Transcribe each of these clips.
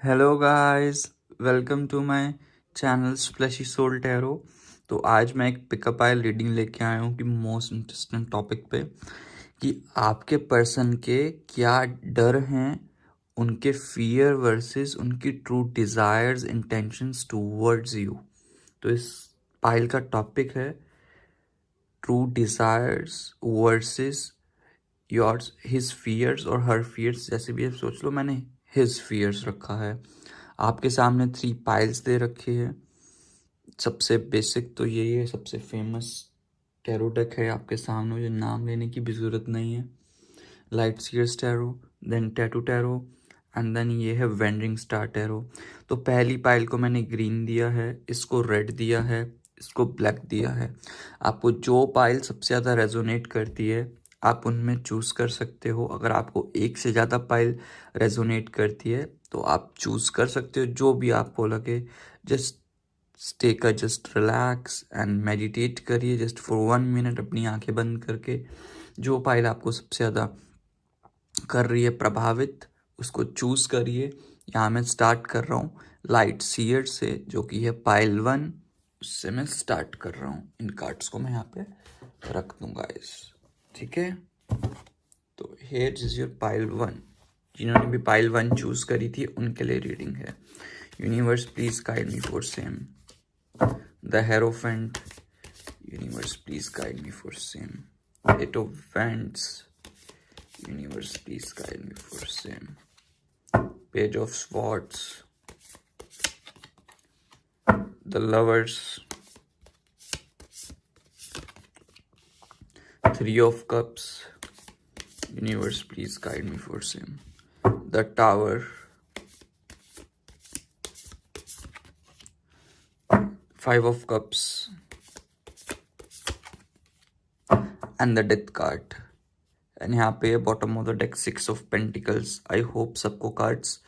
Hello guys, welcome to my channel Splashy Soul Tarot. तो आज मैं एक पिकअप आइल रीडिंग लेके आया हूँ कि मोस्ट इंटरेस्टिंग टॉपिक पे कि आपके पर्सन के क्या डर हैं, उनके फियर वर्सेस उनकी true desires intentions towards you. तो इस पाइल का टॉपिक है true desires versus yours his fears और हर फियर्स। जैसे भी आप सोच लो, मैंने हिज फियर्स रखा है। आपके सामने 3 पाइल्स दे रखी है। सबसे बेसिक तो यही है, सबसे फेमस टैरो डेक है आपके सामने, मुझे नाम लेने की भी ज़रूरत नहीं है। Light seers tarot, then tattoo tarot, and then ये है वेंडिंग स्टार टैरो। तो पहली पाइल को मैंने ग्रीन दिया है, इसको रेड दिया है, इसको ब्लैक दिया है। आपको जो पाइल सबसे ज़्यादा रेजोनेट करती है आप उनमें चूज़ कर सकते हो। अगर आपको एक से ज़्यादा पाइल रेजोनेट करती है तो आप चूज़ कर सकते हो जो भी आपको लगे। जस्ट रिलैक्स एंड मेडिटेट करिए जस्ट फॉर 1 मिनट अपनी आंखें बंद करके। जो पाइल आपको सबसे ज़्यादा कर रही है प्रभावित, उसको चूज़ करिए। यहाँ मैं स्टार्ट कर रहा हूँ लाइट सीयर से, जो कि है पाइल 1। उससे मैं स्टार्ट कर रहा हूँ। इन कार्ड्स को मैं यहाँ पे रख दूंगा इस, ठीक है। तो हेयर इज योर पाइल 1। जिन्होंने भी पाइल 1 चूज करी थी उनके लिए रीडिंग है। Universe please guide me for same. The hierophant, universe please guide me for same. Eight of wands, universe please guide me for same. Page of swords, the lovers, 3 of cups, universe please guide me for same. The tower, 5 of cups, and the death card. And यहाँ पे bottom of the deck 6 of pentacles. I hope सबको cards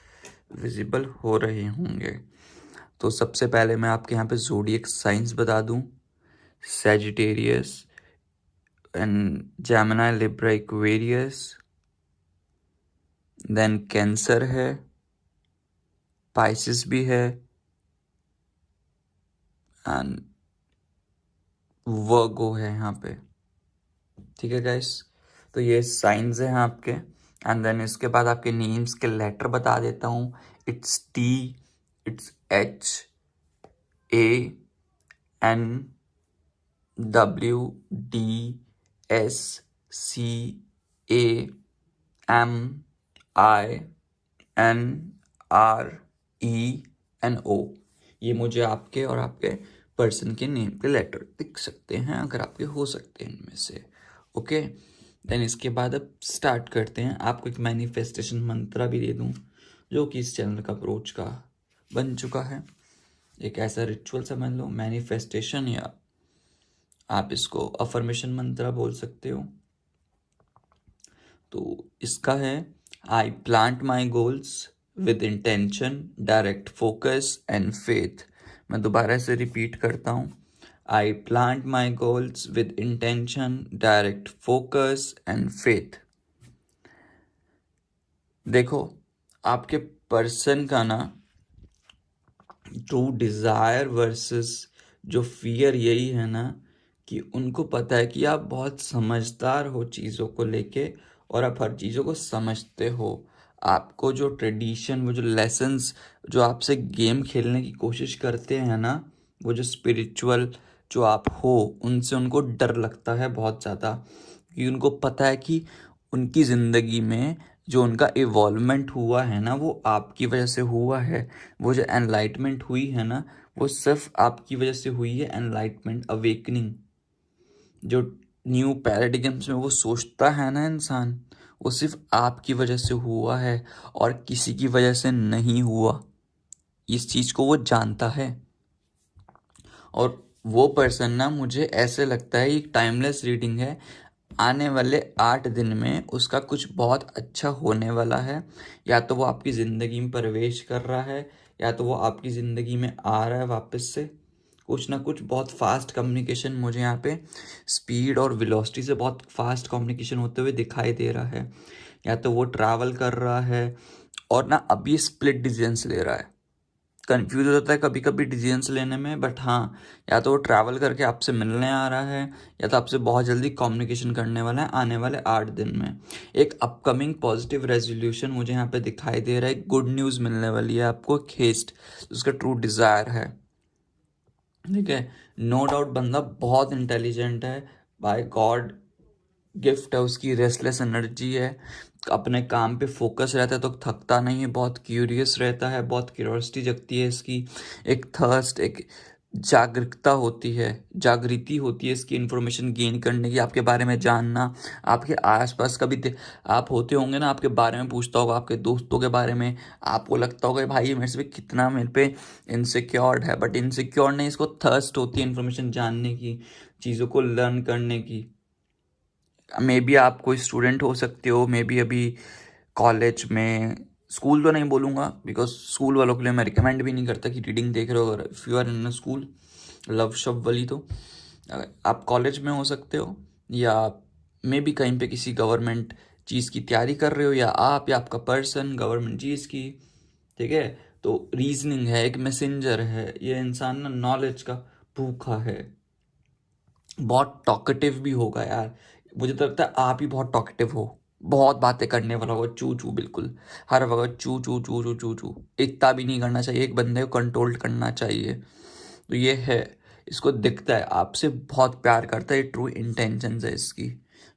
visible हो रहे होंगे। तो सबसे पहले मैं आपके यहाँ पे ज़ोडिएक साइंस बता दूँ। Sagittarius and Gemini, Libra, Aquarius, then Cancer है, पाइसिस भी है, एंड वर्गो है यहाँ पे, ठीक है गाइस। तो ये साइंस हैं आपके। एंड देन इसके बाद आपके नेम्स के लेटर बता देता हूँ। It's T, it's H, A, N, W, D, S, C, A, M, I, N, R, E, N, O. ये मुझे आपके और आपके पर्सन के नेम के लेटर दिख सकते हैं, अगर आपके हो सकते हैं इनमें से। ओके, देन इसके बाद अब स्टार्ट करते हैं। आपको एक मैनिफेस्टेशन मंत्रा भी दे दूं जो कि इस चैनल का अप्रोच का बन चुका है। एक ऐसा रिचुअल समझ लो, मैनिफेस्टेशन, या आप इसको अफर्मेशन मंत्रा बोल सकते हो। तो इसका है I plant my goals with intention, direct focus and faith. मैं दोबारा से रिपीट करता हूँ। I plant my goals with intention, direct focus and faith. देखो, आपके पर्सन का ना ट्रू डिज़ायर वर्सेस जो फियर यही है ना कि उनको पता है कि आप बहुत समझदार हो चीज़ों को लेके और आप हर चीज़ों को समझते हो। आपको जो ट्रेडिशन, वो जो लेसन्स जो आपसे गेम खेलने की कोशिश करते हैं ना, वो जो स्पिरिचुअल जो आप हो, उनसे उनको डर लगता है बहुत ज़्यादा। क्योंकि उनको पता है कि उनकी ज़िंदगी में जो उनका इवॉल्वमेंट हुआ है ना, वो आपकी वजह से हुआ है। वो जो एनलाइटमेंट हुई है ना, वो सिर्फ आपकी वजह से हुई है। एनलाइटमेंट, अवेकनिंग, जो न्यू पैराडिगम्स में वो सोचता है ना इंसान, वो सिर्फ आपकी वजह से हुआ है और किसी की वजह से नहीं हुआ। इस चीज़ को वो जानता है। और वो पर्सन ना, मुझे ऐसे लगता है एक टाइमलेस रीडिंग है। आने वाले 8 दिन में उसका कुछ बहुत अच्छा होने वाला है। या तो वो आपकी ज़िंदगी में प्रवेश कर रहा है, या तो वो आपकी ज़िंदगी में आ रहा है वापस से। कुछ ना कुछ बहुत फास्ट कम्युनिकेशन मुझे यहाँ पे स्पीड और वेलोसिटी से बहुत फास्ट कम्युनिकेशन होते हुए दिखाई दे रहा है। या तो वो ट्रैवल कर रहा है और ना अभी स्प्लिट डिसीजंस ले रहा है, कंफ्यूज हो जाता है कभी कभी डिसीजंस लेने में, बट हाँ, या तो वो ट्रैवल करके आपसे मिलने आ रहा है या तो आपसे बहुत जल्दी कम्युनिकेशन करने वाला है आने वाले 8 दिन में। एक अपकमिंग पॉजिटिव रेजोल्यूशन मुझे यहाँ पे दिखाई दे रहा है, गुड न्यूज़ मिलने वाली है आपको, एक हेस्ट, उसका ट्रू डिज़ायर है। ठीक है, नो डाउट बंदा बहुत इंटेलिजेंट है, बाय गॉड गिफ्ट है उसकी, रेस्टलेस एनर्जी है, अपने काम पे फोकस रहता है तो थकता नहीं है, बहुत क्यूरियस रहता है, बहुत क्यूरियोसिटी जगती है इसकी, एक थर्स्ट, एक जागरूकता होती है, जागृति होती है इसकी इन्फॉर्मेशन गेन करने की, आपके बारे में जानना, आपके आसपास आप होते होंगे ना, आपके बारे में पूछता होगा, आपके दोस्तों के बारे में, आपको लगता होगा भाई ये मेरे से कितना मेरे पे इनसिक्योर्ड है, बट इनसिक्योर नहीं, इसको थर्स्ट होती है इन्फॉर्मेशन जानने की, चीज़ों को लर्न करने की। मे बी आप कोई स्टूडेंट हो सकते हो, मे बी अभी कॉलेज में, स्कूल तो नहीं बोलूँगा बिकॉज स्कूल वालों के लिए मैं रिकमेंड भी नहीं करता कि रीडिंग देख रहे हो, अगर if you are in school, love शब वाली तो आप कॉलेज में हो सकते हो, या मे बी कहीं पे किसी गवर्नमेंट चीज़ की तैयारी कर रहे हो, या आपका पर्सन गवर्नमेंट चीज़ की। ठीक है, तो रीजनिंग है, एक मैसेंजर है, ये इंसान ना नॉलेज का भूखा है, बहुत टॉकेटिव भी होगा यार, मुझे तो लगता है आप ही बहुत टॉकेटिव हो, बहुत बातें करने वाला होगा, चू चू, बिल्कुल हर वक्त चू चू चू चू चू चू, इतना भी नहीं करना चाहिए, एक बंदे को कंट्रोल करना चाहिए। तो ये है, इसको दिखता है आपसे बहुत प्यार करता है, ये ट्रू इंटेंशन है इसकी,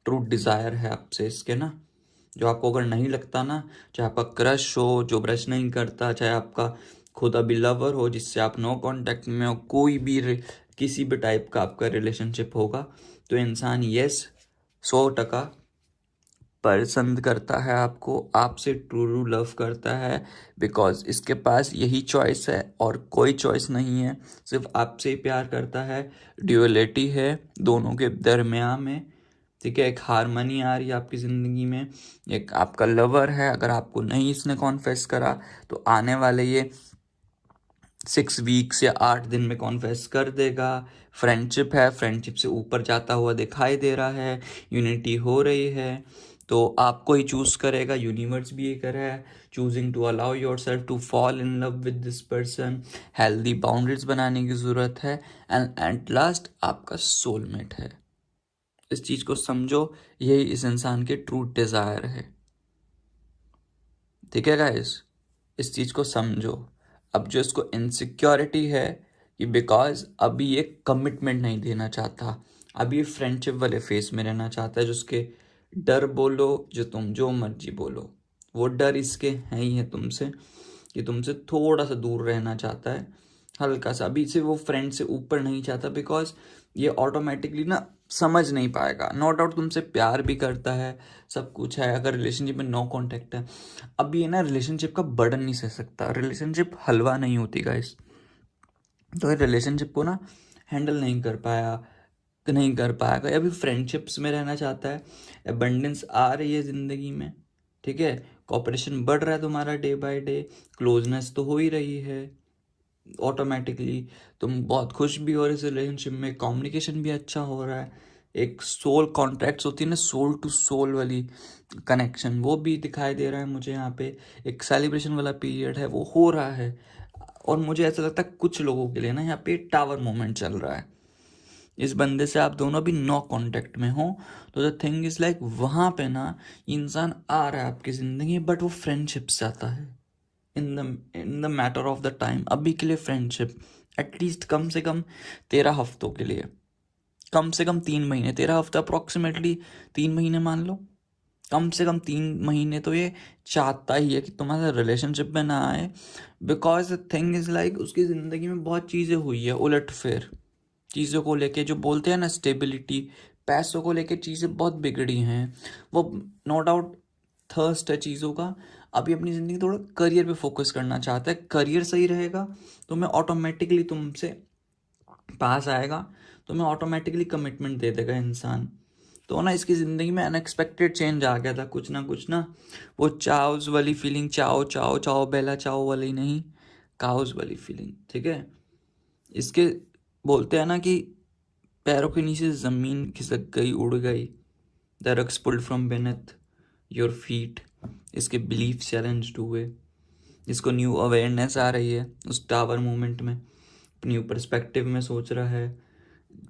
ट्रू डिज़ायर है आपसे इसके ना, जो आपको अगर नहीं लगता ना, चाहे आपका क्रश हो जो ब्रश नहीं करता, चाहे आपका खुद अभी लवर हो जिससे आप नो कांटेक्ट में हो, कोई भी किसी भी टाइप का आपका रिलेशनशिप होगा, तो इंसान यस 100% पसंद करता है आपको, आपसे ट्रू लव करता है, बिकॉज इसके पास यही चॉइस है और कोई चॉइस नहीं है, सिर्फ आपसे ही प्यार करता है, ड्यूअलिटी है दोनों के दरमियान में। ठीक है, एक हारमनी आ रही है आपकी ज़िंदगी में, एक आपका लवर है, अगर आपको नहीं इसने कॉन्फेस करा तो आने वाले ये 6 वीक्स या 8 दिन में कॉन्फेस कर देगा। फ्रेंडशिप है, फ्रेंडशिप से ऊपर जाता हुआ दिखाई दे रहा है, यूनिटी हो रही है, तो आपको ही चूज करेगा, यूनिवर्स भी ये कर रहा है, choosing to allow yourself to fall in love with this person, healthy boundaries बनाने की ज़रूरत है, एंड एट लास्ट आपका सोलमेट है। इस चीज़ को समझो, यही इस इंसान के ट्रू डिज़ायर है। ठीक है गाइस, इस चीज़ को समझो। अब जो इसको इनसिक्योरिटी है कि बिकॉज अभी ये कमिटमेंट नहीं देना चाहता, अभी ये फ्रेंडशिप वाले फेस में रहना चाहता है, जो उसके डर बोलो, जो तुम जो मर्जी बोलो, वो डर इसके हैं ही है तुमसे, कि तुमसे थोड़ा सा दूर रहना चाहता है, हल्का सा, अभी से वो फ्रेंड से ऊपर नहीं चाहता, बिकॉज ये ऑटोमेटिकली ना समझ नहीं पाएगा, नो डाउट तुमसे प्यार भी करता है, सब कुछ है, अगर रिलेशनशिप में नो कांटेक्ट है, अब ये ना रिलेशनशिप का बर्डन नहीं सह सकता, रिलेशनशिप हलवा नहीं होती गाइस, तो ये रिलेशनशिप को ना हैंडल नहीं कर पाएगा, या भी फ्रेंडशिप्स में रहना चाहता है, एबंडेंस आ रही है ज़िंदगी में, ठीक है, कॉपरेशन बढ़ रहा है तुम्हारा डे बाय डे, क्लोजनेस तो हो ही रही है ऑटोमेटिकली, तुम बहुत खुश भी हो रहे इस रिलेशनशिप में, कम्युनिकेशन भी अच्छा हो रहा है, एक सोल कॉन्ट्रैक्ट्स होती है ना, सोल टू सोल वाली कनेक्शन, वो भी दिखाई दे रहा है मुझे यहाँ पे, एक सेलिब्रेशन वाला पीरियड है वो हो रहा है, और मुझे ऐसा लगता है कुछ लोगों के लिए ना यहाँ पे टावर मोमेंट चल रहा है, इस बंदे से आप दोनों भी नो कांटेक्ट में हो, तो द थिंग इज लाइक वहाँ पे ना इंसान आ रहा है आपकी ज़िंदगी में, बट वो फ्रेंडशिप से आता है, in the matter of the time, अभी के लिए फ्रेंडशिप, एटलीस्ट कम से कम 13 हफ्तों के लिए, कम से कम 3 महीने, 13 हफ्ता अप्रोक्सीमेटली 3 महीने मान लो, कम से कम 3 महीने तो ये चाहता ही है कि तुम्हारे रिलेशनशिप में ना आए, because the thing is like उसकी ज़िंदगी में बहुत चीज़ें हुई है उलट फेर, चीज़ों को लेके जो बोलते हैं ना स्टेबिलिटी, पैसों को लेके चीज़ें बहुत बिगड़ी हैं, वो नो डाउट थर्स्ट है चीज़ों का, अभी अपनी ज़िंदगी थोड़ा करियर पे फोकस करना चाहता है, करियर सही रहेगा तो मैं ऑटोमेटिकली तुमसे पास आएगा, तो मैं ऑटोमेटिकली कमिटमेंट दे देगा इंसान, तो ना इसकी ज़िंदगी में अनएक्सपेक्टेड चेंज आ गया था, कुछ ना, वो चाउज वाली फीलिंग, चाओ चाओ चाओ बेला चाओ वाली नहीं, काउज वाली फीलिंग, ठीक है, इसके बोलते हैं ना कि पैरों के नीचे ज़मीन खिसक गई, उड़ गई, the rugs pulled from beneath your feet, इसके बिलीफ चैलेंज्ड हुए, जिसको न्यू अवेयरनेस आ रही है उस टावर मूवमेंट में, न्यू पर्सपेक्टिव में सोच रहा है।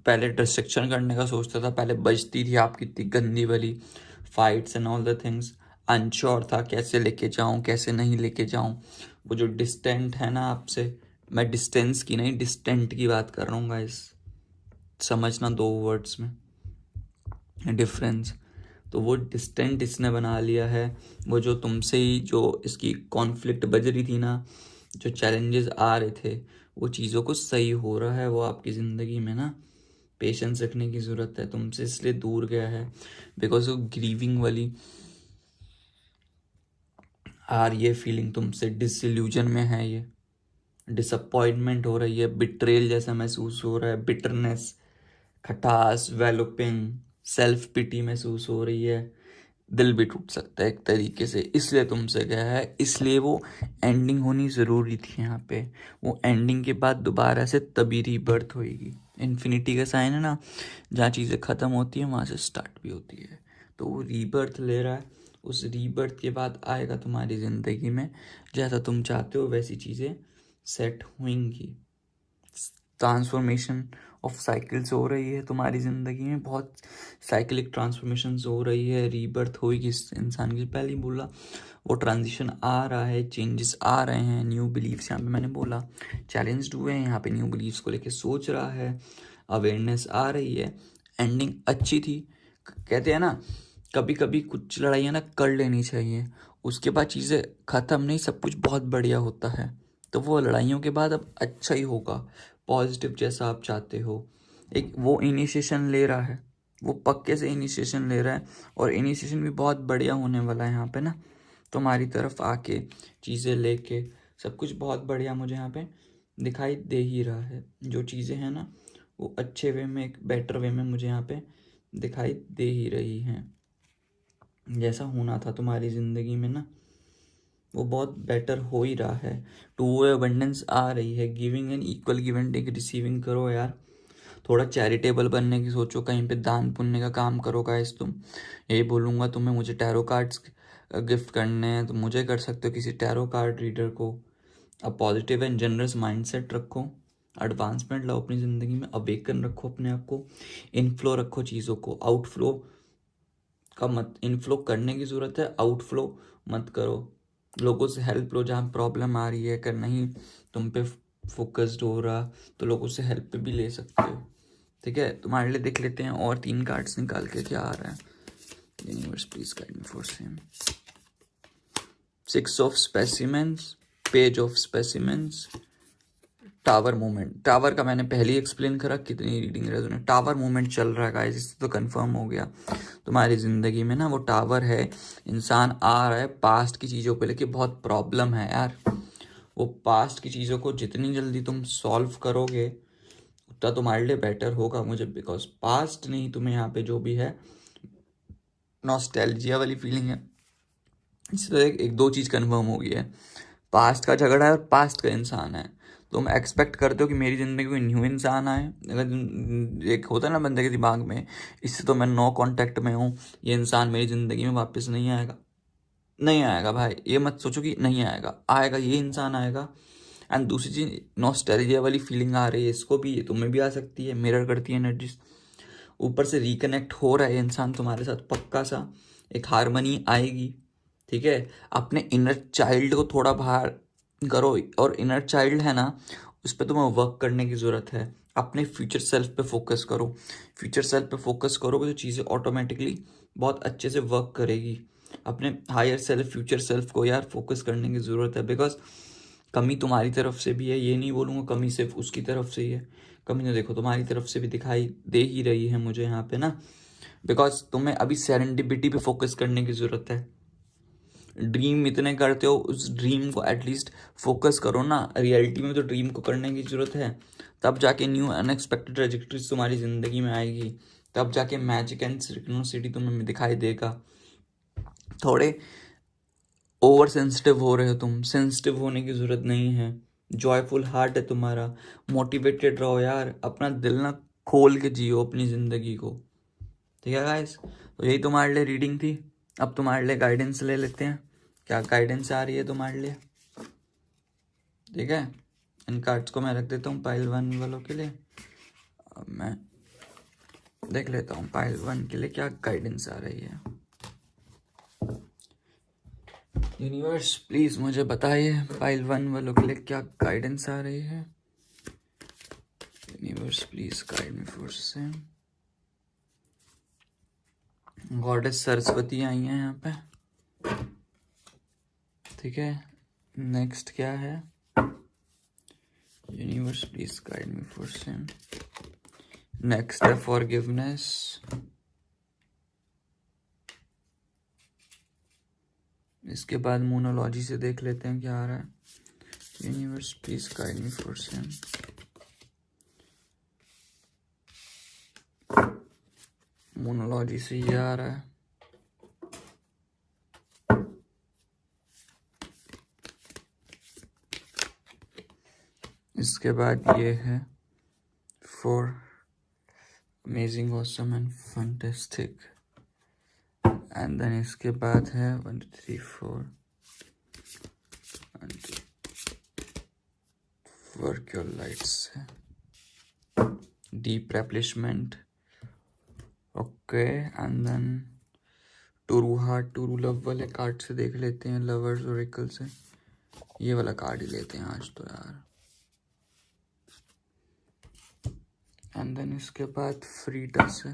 पहले डिस्ट्रक्शन करने का सोचता था, पहले बजती थी आपकी इतनी गंदी वाली fights and all the things, unsure था कैसे लेके जाऊं कैसे नहीं लेके जाऊं। वो जो डिस्टेंट है ना आपसे, मैं डिस्टेंस की नहीं डिस्टेंट की बात कर रहा हूँ गाइस, समझना दो वर्ड्स में डिफरेंस। तो वो डिस्टेंट इसने बना लिया है। वो जो तुमसे ही जो इसकी कॉन्फ्लिक्ट बज रही थी ना, जो चैलेंजेस आ रहे थे, वो चीज़ों को सही हो रहा है वो आपकी ज़िंदगी में ना। पेशेंस रखने की ज़रूरत है, तुमसे इसलिए दूर गया है बिकॉज वो ग्रीविंग वाली ये फीलिंग तुमसे डिसइल्यूजन में है, ये डिसअपॉइंटमेंट हो रही है, बिट्रेल जैसा महसूस हो रहा है, बिटरनेस, खटास, वेलोपिंग, सेल्फ पिटी महसूस हो रही है, दिल भी टूट सकता है एक तरीके से, इसलिए तुमसे गया है। इसलिए वो एंडिंग होनी ज़रूरी थी यहाँ पे। वो एंडिंग के बाद दोबारा से तभी रीबर्थ होएगी। इन्फिनिटी का साइन है ना, जहाँ चीज़ें ख़त्म होती हैं वहाँ से स्टार्ट भी होती है। तो वो रीबर्थ ले रहा है, उस रीबर्थ के बाद आएगा तुम्हारी ज़िंदगी में जैसा तुम चाहते हो वैसी चीज़ें सेट होंगी। ट्रांसफॉर्मेशन ऑफ साइकिल्स हो रही है तुम्हारी ज़िंदगी में, बहुत साइकिलिक ट्रांसफॉर्मेशंस हो रही है, रीबर्थ होगी इस इंसान की। पहले ही बोला वो ट्रांजिशन आ रहा है, चेंजेस आ रहे हैं, न्यू बिलीव्स यहाँ पे मैंने बोला चैलेंज्ड हुए हैं, यहाँ पे न्यू बिलीव्स को लेके सोच रहा है, अवेयरनेस आ रही है। एंडिंग अच्छी थी। कहते हैं ना कभी कभी कुछ लड़ाइयाँ ना कर लेनी चाहिए, उसके बाद चीज़ें ख़त्म नहीं, सब कुछ बहुत बढ़िया होता है। तो वो लड़ाइयों के बाद अब अच्छा ही होगा, पॉजिटिव जैसा आप चाहते हो। एक वो इनिशिएशन ले रहा है, वो पक्के से इनिशिएशन ले रहा है, और इनिशिएशन भी बहुत बढ़िया होने वाला है यहाँ पे ना। तुम्हारी तरफ आके चीज़ें लेके सब कुछ बहुत बढ़िया मुझे यहाँ पे दिखाई दे ही रहा है। जो चीज़ें हैं ना वो अच्छे वे में, एक बेटर वे में मुझे यहाँ पे दिखाई दे ही रही हैं। जैसा होना था तुम्हारी ज़िंदगी में ना वो बहुत बेटर हो ही रहा है। टू अबंडेंस आ रही है, giving and equal give and take receiving करो यार। थोड़ा चैरिटेबल बनने की सोचो, कहीं पे दान पुण्य का काम करो गाइस। तुम यही बोलूँगा तुम्हें, मुझे टैरो कार्ड्स गिफ्ट करने हैं तो मुझे कर सकते हो, किसी टैरो कार्ड रीडर को। अब पॉजिटिव एंड जनरस माइंडसेट रखो, एडवांसमेंट लाओ अपनी ज़िंदगी में, अवेकन रखो अपने आप को, इनफ्लो रखो चीज़ों को, आउटफ्लो का मत, इनफ्लो करने की ज़रूरत है, आउटफ्लो मत करो। लोगों से हेल्प लो जहाँ प्रॉब्लम आ रही है, अगर नहीं तुम पे फोकस्ड हो रहा तो लोगों से हेल्प भी ले सकते हो। ठीक है, तुम्हारे लिए देख लेते हैं और 3 कार्ड्स निकाल के क्या आ रहा है। Universe please guide me for same. 6 of specimens, page of specimens, tower movement. Tower का मैंने पहले ही एक्सप्लेन करा कितनी रीडिंग रेजोनेट। टावर मूवमेंट चल रहा है गाइस, इससे तो कंफर्म हो गया तुम्हारी ज़िंदगी में ना वो टावर है। इंसान आ रहा है, पास्ट की चीज़ों को लेके बहुत प्रॉब्लम है यार। वो पास्ट की चीज़ों को जितनी जल्दी तुम सॉल्व करोगे उतना तुम्हारे लिए बेटर होगा मुझे, बिकॉज पास्ट नहीं, तुम्हें यहाँ पे जो भी है नॉस्टैल्जिया वाली फीलिंग है। इससे तो एक दो चीज़ कन्फर्म हो गई है, पास्ट का झगड़ा है और पास्ट का इंसान है। तुम एक्सपेक्ट करते हो कि मेरी ज़िंदगी में न्यू इंसान आए, अगर एक होता है ना बंदे के दिमाग में, इससे तो मैं नो कांटेक्ट में हूँ, ये इंसान मेरी ज़िंदगी में वापस नहीं आएगा। नहीं आएगा भाई, ये मत सोचो कि नहीं आएगा, आएगा, ये इंसान आएगा। एंड दूसरी चीज़ नॉस्टैल्जिया वाली फीलिंग आ रही है, इसको भी, ये तुम्हें भी आ सकती है, मिरर करती है एनर्जीज। ऊपर से रिकनेक्ट हो रहा है इंसान तुम्हारे साथ पक्का सा, एक हारमनी आएगी। ठीक है, अपने इनर चाइल्ड को थोड़ा बाहर करो, और इनर चाइल्ड है ना उस पर तुम्हें वर्क करने की ज़रूरत है। अपने फ्यूचर सेल्फ पे फोकस करो, फ्यूचर सेल्फ पे फोकस करोगे तो चीज़ें ऑटोमेटिकली बहुत अच्छे से वर्क करेगी। अपने हायर सेल्फ, फ्यूचर सेल्फ को यार फोकस करने की ज़रूरत है, बिकॉज कमी तुम्हारी तरफ से भी है, ये नहीं बोलूँगा कमी सिर्फ उसकी तरफ से ही है, कमी तो देखो तुम्हारी तरफ से भी दिखाई दे ही रही है मुझे यहाँ पे ना। बिकॉज तुम्हें अभी सेरेंडिपिटी पे फोकस करने की ज़रूरत है। ड्रीम इतने करते हो, उस ड्रीम को एटलीस्ट फोकस करो ना। रियलिटी में तो ड्रीम को करने की ज़रूरत है, तब जाके न्यू अनएक्सपेक्टेड ट्रैजेक्टरीज तुम्हारी ज़िंदगी में आएगी, तब जाके मैजिक एंड सिंक्रोनिसिटी तुम्हें दिखाई देगा। थोड़े ओवर सेंसिटिव हो रहे हो तुम, सेंसिटिव होने की ज़रूरत नहीं है। जॉयफुल हार्ट है तुम्हारा, मोटिवेटेड रहो यार, अपना दिल ना खोल के जियो अपनी ज़िंदगी को। ठीक है गाइस, तो यही तुम्हारे लिए रीडिंग थी। अब तुम्हारे लिए गाइडेंस ले लेते हैं, क्या गाइडेंस आ रही है तुम्हारे लिए। ठीक है, इन कार्ड्स को मैं रख देता हूँ पाइल 1 वालों के लिए। अब मैं देख लेता हूँ पाइल 1 के लिए क्या गाइडेंस आ रही है। यूनिवर्स प्लीज मुझे बताइए पाइल 1 वालों के लिए क्या गाइडेंस आ रही है। Universe please guide me for same. Goddess Saraswati आई हैं यहाँ पे, ठीक है। नेक्स्ट क्या है, universe please guide me for same. Next है फॉरगिवनेस। इसके बाद मोनोलॉजी से देख लेते हैं क्या आ रहा है। Universe please guide me for same. मोनोलॉजी से ये आ रहा है। इसके बाद ये है for amazing awesome and fantastic. And then इसके बाद है 1 2 3 4 वर्क योर लाइट्स है। Deep replenishment, okay. And then true heart true love वाले कार्ड से देख लेते हैं, लवर्स ओरेकल से। ये वाला कार्ड ही लेते हैं आज तो यार। एंड देन इसके बाद फ्रीडा से।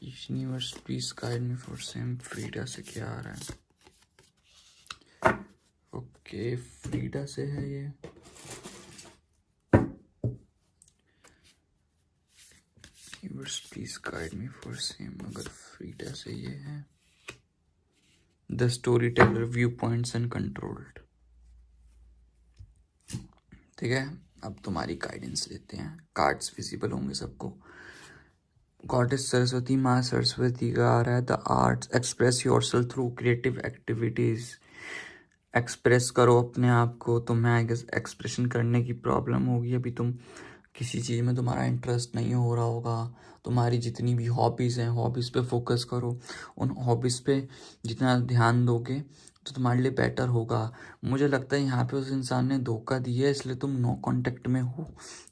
Universe please guide me for same. Frida से क्या आ रहा है? ओके, फ्रीडा से है ये। Universe please guide me for same. अगर फ्रीडा से ये है, the story teller, view points and controlled. ठीक है, अब तुम्हारी गाइडेंस लेते हैं। कार्ड्स विजिबल होंगे सबको। गॉडेस सरस्वती, माँ सरस्वती का आ रहा है the arts, express yourself through creative activities. Express करो अपने आप को। तुम्हें आई गेस एक्सप्रेशन करने की प्रॉब्लम होगी अभी। तुम किसी चीज़ में तुम्हारा इंटरेस्ट नहीं हो रहा होगा। तुम्हारी जितनी भी हॉबीज़ हैं, हॉबीज़ पे फोकस करो। उन हॉबीज़ पे जितना ध्यान दोगे तो तुम्हारे लिए बेटर होगा। मुझे लगता है यहाँ पे उस इंसान ने धोखा दिया है, इसलिए तुम नो कांटेक्ट में हो।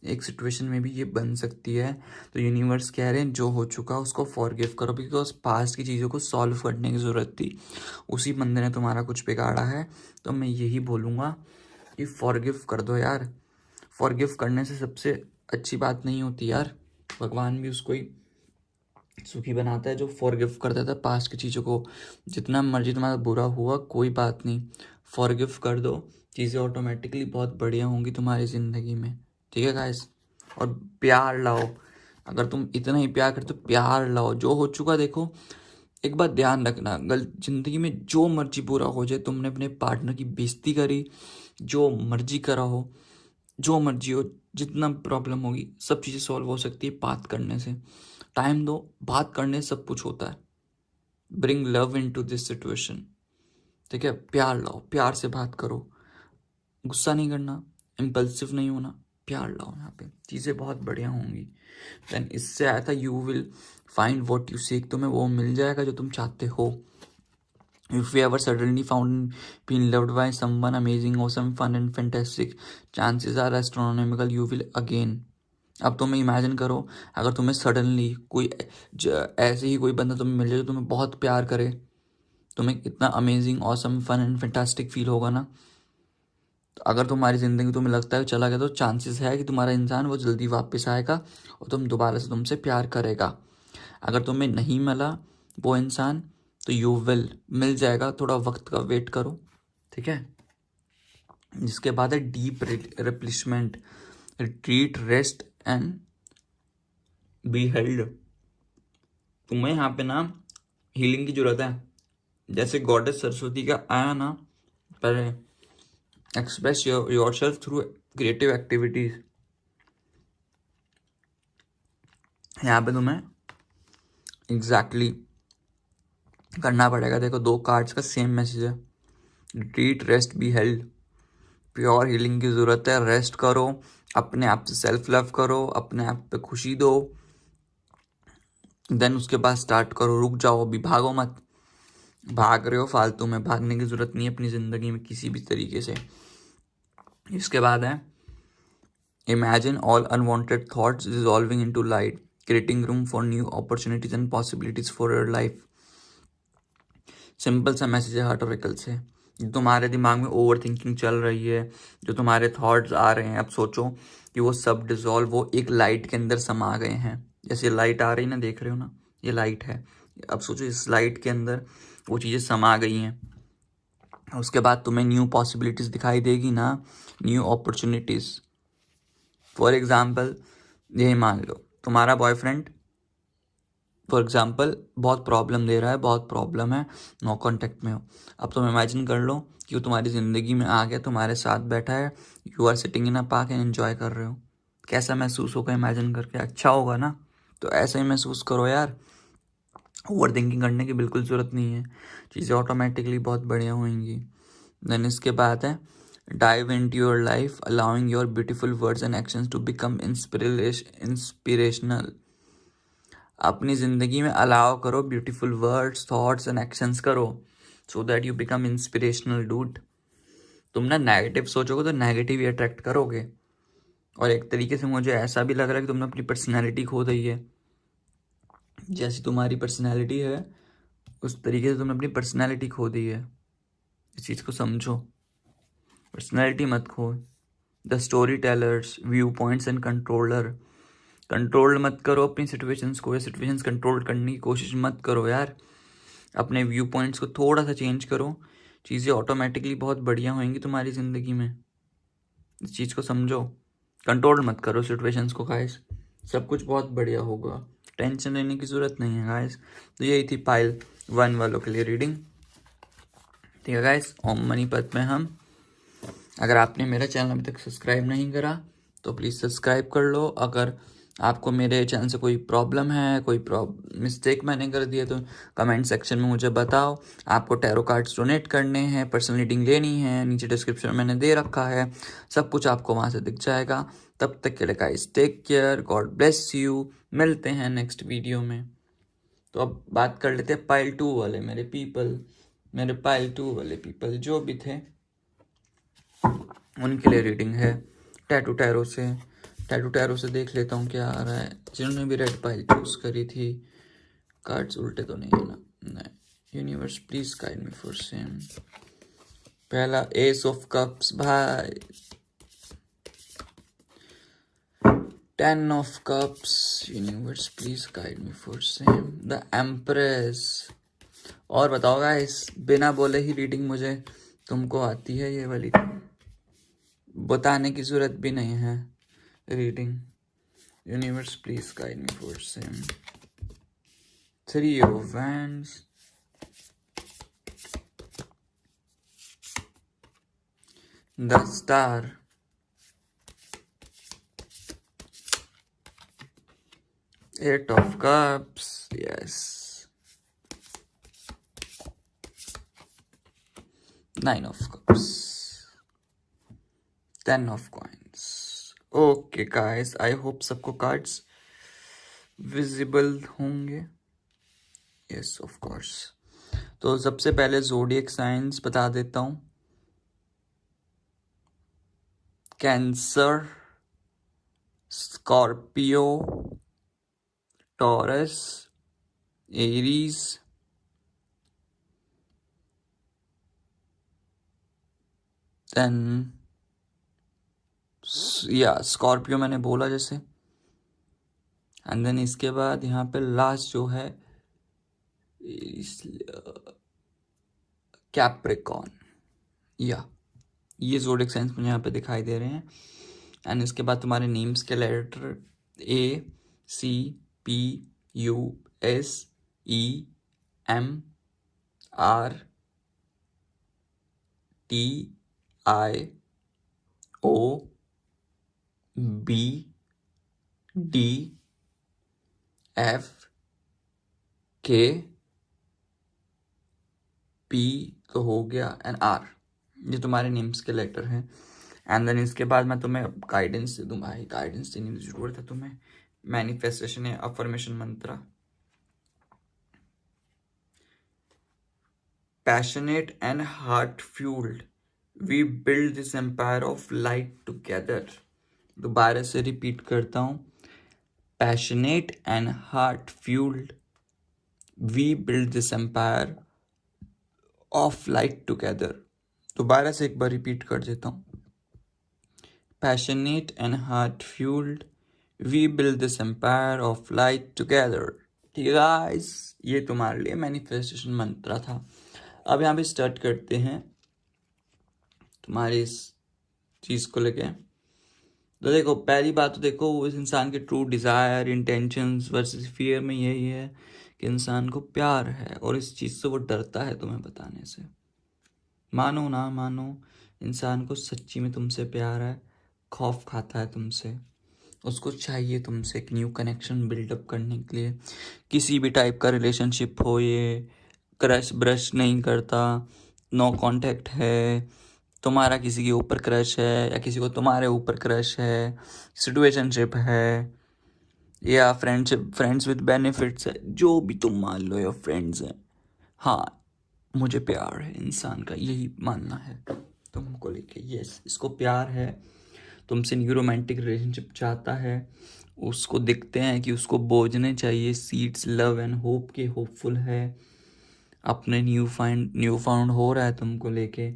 एक सिचुएशन में भी ये बन सकती है। तो यूनिवर्स कह रहे हैं जो हो चुका उसको फॉरगिव करो, बिकॉज पास्ट की चीज़ों को सॉल्व करने की ज़रूरत थी। उसी बंदे ने तुम्हारा कुछ बिगाड़ा है। तो मैं यही बोलूँगा कि फॉरगिव कर दो यार। फॉरगिव करने से सबसे अच्छी बात नहीं होती यार। भगवान भी उसको ही सुखी बनाता है जो फॉरगिव कर देता है पास्ट की चीज़ों को। जितना मर्जी तुम्हारा बुरा हुआ कोई बात नहीं, फॉरगिव कर दो। चीज़ें ऑटोमेटिकली बहुत बढ़िया होंगी तुम्हारी ज़िंदगी में। ठीक है गाइस, और प्यार लाओ। अगर तुम इतना ही प्यार करते हो, प्यार लाओ। जो हो चुका देखो, एक बात ध्यान रखना, ज़िंदगी में जो मर्जी बुरा हो जाए, तुमने अपने पार्टनर की बेइज्जती करी, जो मर्जी करा हो, जो मर्जी हो, जितना प्रॉब्लम होगी, सब चीज़ें सॉल्व हो सकती है बात करने से। टाइम दो, बात करने से सब कुछ होता है। Bring love into this situation. ठीक है, प्यार लाओ, प्यार से बात करो। गुस्सा नहीं करना, इम्पल्सिव नहीं होना, प्यार लाओ। यहाँ पे चीज़ें बहुत बढ़िया होंगी। देन इससे आया था you will find what you seek. तुम्हें वो मिल जाएगा जो तुम चाहते हो। If you ever suddenly found being loved by someone amazing, awesome, fun and fantastic, chances are astronomical you will again. अब तुम्हें इमेजिन करो, अगर तुम्हें सडनली कोई ऐसे ही कोई बंदा तुम्हें मिल जाए जो तुम्हें बहुत प्यार करे, तुम्हें कितना amazing, awesome, fun and fantastic feel होगा ना। तो अगर तुम्हारी ज़िंदगी तुम्हें लगता है चला गया, तो चांसेस है कि तुम्हारा इंसान वो जल्दी वापस आएगा और तुम दोबारा से तुमसे प्यार करेगा। अगर तुम्हें नहीं मिला वो इंसान, तो यू विल, मिल जाएगा। थोड़ा वक्त का वेट करो, ठीक है। जिसके बाद है deep replacement, retreat, rest and be held. तुम्हें यहाँ पे ना हीलिंग की जरूरत है। जैसे गॉडेस सरस्वती का आया ना पहले, express yourself through creative activities. यहाँ पे तुम्हें एग्जैक्टली करना पड़ेगा। देखो, दो कार्ड्स का सेम मैसेज है, retreat, rest, be held. Pure healing की ज़रूरत है। रेस्ट करो, अपने आप से सेल्फ लव करो, अपने आप पे खुशी दो। देन उसके बाद स्टार्ट करो। रुक जाओ, अभी भागो मत। भाग रहे हो फालतू में, भागने की ज़रूरत नहीं है अपनी ज़िंदगी में किसी भी तरीके से। इसके बाद है imagine all unwanted thoughts dissolving into light, creating room for new opportunities and possibilities for your life. Simple सा मैसेज है हार्ट ऑरेकल से। जो तुम्हारे दिमाग में ओवर थिंकिंग चल रही है, जो तुम्हारे थॉट्स आ रहे हैं, अब सोचो कि वो सब डिसॉल्व, वो एक लाइट के अंदर समा गए हैं। जैसे लाइट आ रही ना, देख रहे हो ना, ये लाइट है। अब सोचो इस लाइट के अंदर वो चीज़ें समा गई हैं। उसके बाद तुम्हें न्यू पॉसिबिलिटीज़ दिखाई देगी ना, न्यू अपॉर्चुनिटीज़। फॉर एग्जाम्पल, ये मान लो तुम्हारा बॉयफ्रेंड फॉर एग्जाम्पल बहुत प्रॉब्लम दे रहा है, बहुत प्रॉब्लम है, नो कांटेक्ट में हो। अब तुम इमेजिन कर लो कि वो तुम्हारी ज़िंदगी में आ गया, तुम्हारे साथ बैठा है, you are sitting in a park and enjoy कर रहे हो। कैसा महसूस होगा इमेजिन करके? अच्छा होगा ना। तो ऐसा ही महसूस करो यार। ओवर थिंकिंग करने की बिल्कुल ज़रूरत नहीं है, चीज़ें ऑटोमेटिकली बहुत बढ़िया होंगी। देन इसके बाद है dive into your life, allowing your beautiful words and actions to become inspirational. अपनी ज़िंदगी में अलाउ करो beautiful words, thoughts and actions करो, so that you become inspirational dude. तुम ना नेगेटिव सोचोगे तो नेगेटिव ही अट्रैक्ट करोगे। और एक तरीके से मुझे ऐसा भी लग रहा है कि तुमने अपनी पर्सनैलिटी खो दी है। जैसी तुम्हारी पर्सनैलिटी है उस तरीके से तुमने अपनी पर्सनैलिटी खो दी है। इस चीज़ को समझो, पर्सनैलिटी मत खो। The story tellers, view points and controller. Control मत करो अपनी सिचुएशंस को, या सिचुएशंस कंट्रोल करने की कोशिश मत करो यार। अपने व्यू पॉइंट्स को थोड़ा सा चेंज करो, चीज़ें ऑटोमेटिकली बहुत बढ़िया होंगी तुम्हारी ज़िंदगी में। इस चीज़ को समझो, कंट्रोल मत करो सिचुएशंस को गाइस, सब कुछ बहुत बढ़िया होगा, टेंशन लेने की ज़रूरत नहीं है गाइस। तो यही थी पाइल 1 वालों के लिए रीडिंग। ठीक है गाइस, ओम मणिपत में हम। अगर आपने मेरा चैनल अभी तक सब्सक्राइब नहीं करा तो प्लीज़ सब्सक्राइब कर लो। अगर आपको मेरे चैनल से कोई प्रॉब्लम है, कोई मिस्टेक मैंने कर दिया, तो कमेंट सेक्शन में मुझे बताओ। आपको टैरो कार्ड्स डोनेट करने हैं, पर्सनल रीडिंग लेनी है, नीचे डिस्क्रिप्शन में मैंने दे रखा है, सब कुछ आपको वहाँ से दिख जाएगा। तब तक के लिए guys take care, God bless you. मिलते हैं नेक्स्ट वीडियो में। तो अब बात कर लेते हैं पाइल 2 वाले मेरे पीपल। मेरे पाइल 2 वाले पीपल जो भी थे उनके लिए रीडिंग है टैटू टैरो से। टैटू टैरो से देख लेता हूँ क्या आ रहा है। जिन्होंने भी रेड पाइल चूज करी थी, कार्ड्स उल्टे तो नहीं है ना? नहीं। Universe please guide me for same. पहला एस ऑफ कप्स भाई, 10 of cups, universe please guide me for same. The empress. और बताओ गाइस, बिना बोले ही रीडिंग मुझे तुमको आती है ये वाली, बताने की जरूरत भी नहीं है reading. Universe please guide me for same. 3 of Wands, the Star, 8 of Cups, yes, 9 of Cups, 10 of Coins. Okay guys, I hope सबको कार्ड्स विजिबल होंगे। Yes of course. तो सबसे पहले ज़ोडिएक साइंस बता देता हूँ। Cancer, Scorpio, Taurus, Aries, then या Scorpio मैंने बोला जैसे, एंड देन इसके बाद यहाँ पे लास्ट जो है कैप्रिकॉन। या ये ज़ोडिएक साइंस मुझे यहाँ पे दिखाई दे रहे हैं। एंड इसके बाद तुम्हारे नेम्स के letter A C P U S E M R T I O B D F K P तो हो गया, एंड R, ये तुम्हारे नेम्स के लेटर हैं। एंड देन इसके बाद मैं तुम्हें गाइडेंस दे दूँ भाई, गाइडेंस देने की ज़रूरत है तुम्हें। मैनिफेस्टेशन है, affirmation mantra. Passionate and heart fuelled we build this empire of light together. दोबारा से रिपीट करता हूँ, passionate and heart fuelled, we build this empire of light together. दोबारा से एक बार रिपीट कर देता हूँ, passionate and heart fuelled, we build this empire of light together. ठीक है गाइस, ये तुम्हारे लिए मैनिफेस्टेशन मंत्र था। अब यहाँ पे स्टार्ट करते हैं तुम्हारी इस चीज़ को लेके। तो देखो, पहली बात तो देखो, उस इंसान के true desire, intentions versus fear में यही है कि इंसान को प्यार है और इस चीज़ से वो डरता है तुम्हें बताने से। मानो ना मानो, इंसान को सच्ची में तुमसे प्यार है, खौफ खाता है तुमसे, उसको चाहिए तुमसे एक न्यू कनेक्शन बिल्डअप करने के लिए। किसी भी टाइप का रिलेशनशिप हो, ये क्रश ब्रश नहीं करता, नो कांटेक्ट है, तुम्हारा किसी के ऊपर क्रश है या किसी को तुम्हारे ऊपर क्रश है, सिचुएशनशिप है या फ्रेंड्स विद बेनिफिट्स है, जो भी तुम मान लो या फ्रेंड्स हैं, हाँ मुझे प्यार है इंसान का, यही मानना है तुमको लेके। यस, इसको प्यार है, तुमसे न्यू रोमांटिक रिलेशनशिप चाहता है, उसको दिखते हैं कि उसको बोझने चाहिए सीड्स लव एंड होप के, होपफुल है, अपने न्यू फाउंड हो रहा है तुमको लेके,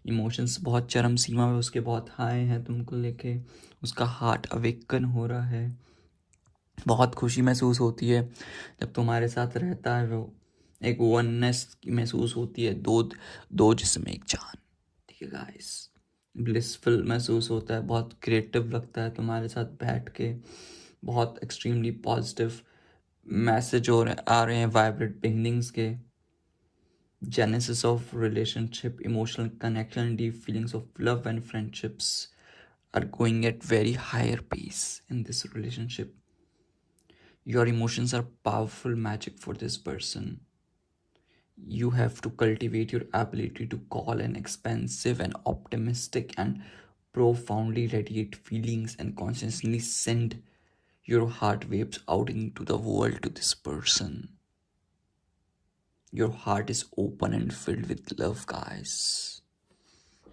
इमोशंस बहुत चरम सीमा पे उसके बहुत हाई हैं तुमको लेके, उसका हार्ट अवेकन हो रहा है, बहुत खुशी महसूस होती है जब तुम्हारे साथ रहता है वो, एक वननेस महसूस होती है, दो दो जिस्म एक जान। ठीक है गाइस, ब्लिसफुल महसूस होता है, बहुत क्रिएटिव लगता है तुम्हारे साथ बैठ के, बहुत एक्सट्रीमली पॉजिटिव मैसेज आ रहे हैं वाइब्रेट बिगनिंग्स के, genesis of relationship, emotional connection, deep feelings of love and friendships are going at very higher pace in this relationship. Your emotions are powerful magic for this person. You have to cultivate your ability to call an expansive and optimistic and profoundly radiate feelings and consciously send your heart waves out into the world to this person. Your heart is open and filled with love, guys.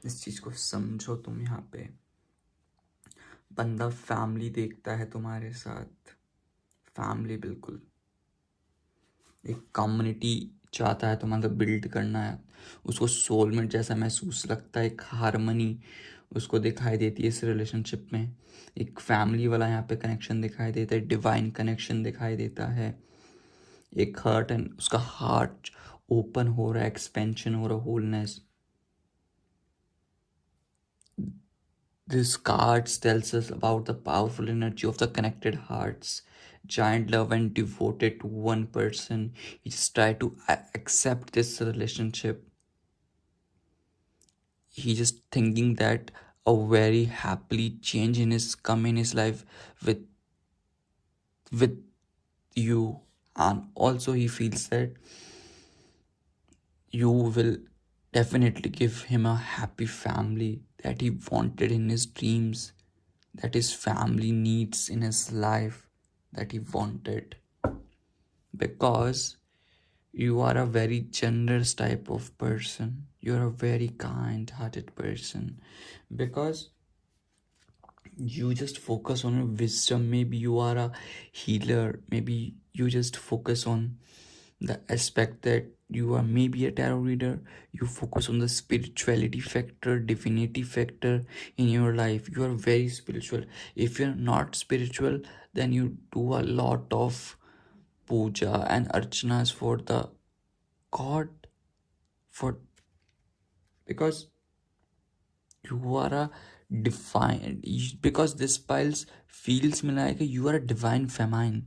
इस चीज को समझो तुम। यहाँ पे बंदा family देखता है तुम्हारे साथ, फैमिली बिल्कुल एक कम्युनिटी चाहता है तुम्हारा बिल्ड करना है, उसको सोलमेट जैसा महसूस लगता है, एक हारमनी उसको दिखाई देती है इस रिलेशनशिप में, एक फैमिली वाला यहाँ पे कनेक्शन दिखाई देता है, डिवाइन कनेक्शन दिखाई देता है, एक हर्ट एंड उसका हार्ट ओपन हो रहा है, एक्सपेंशन हो रहा है, wholeness. This cards tells us about the powerful energy of the connected hearts, giant love and devoted to one person. He just try to accept this relationship. He just thinking that a very happily change in his come in his life with with you, and also he feels that you will definitely give him a happy family that he wanted in his dreams, that his family needs in his life, that he wanted, because you are a very generous type of person, you are a very kind hearted person, because you just focus on your wisdom. Maybe you are a healer, maybe you just focus on the aspect that you are maybe a tarot reader, you focus on the spirituality factor, divinity factor in your life. You are very spiritual. If you're not spiritual, then you do a lot of puja and archanas for the god, for because you are a divine, because this piles feels me like you are a divine feminine,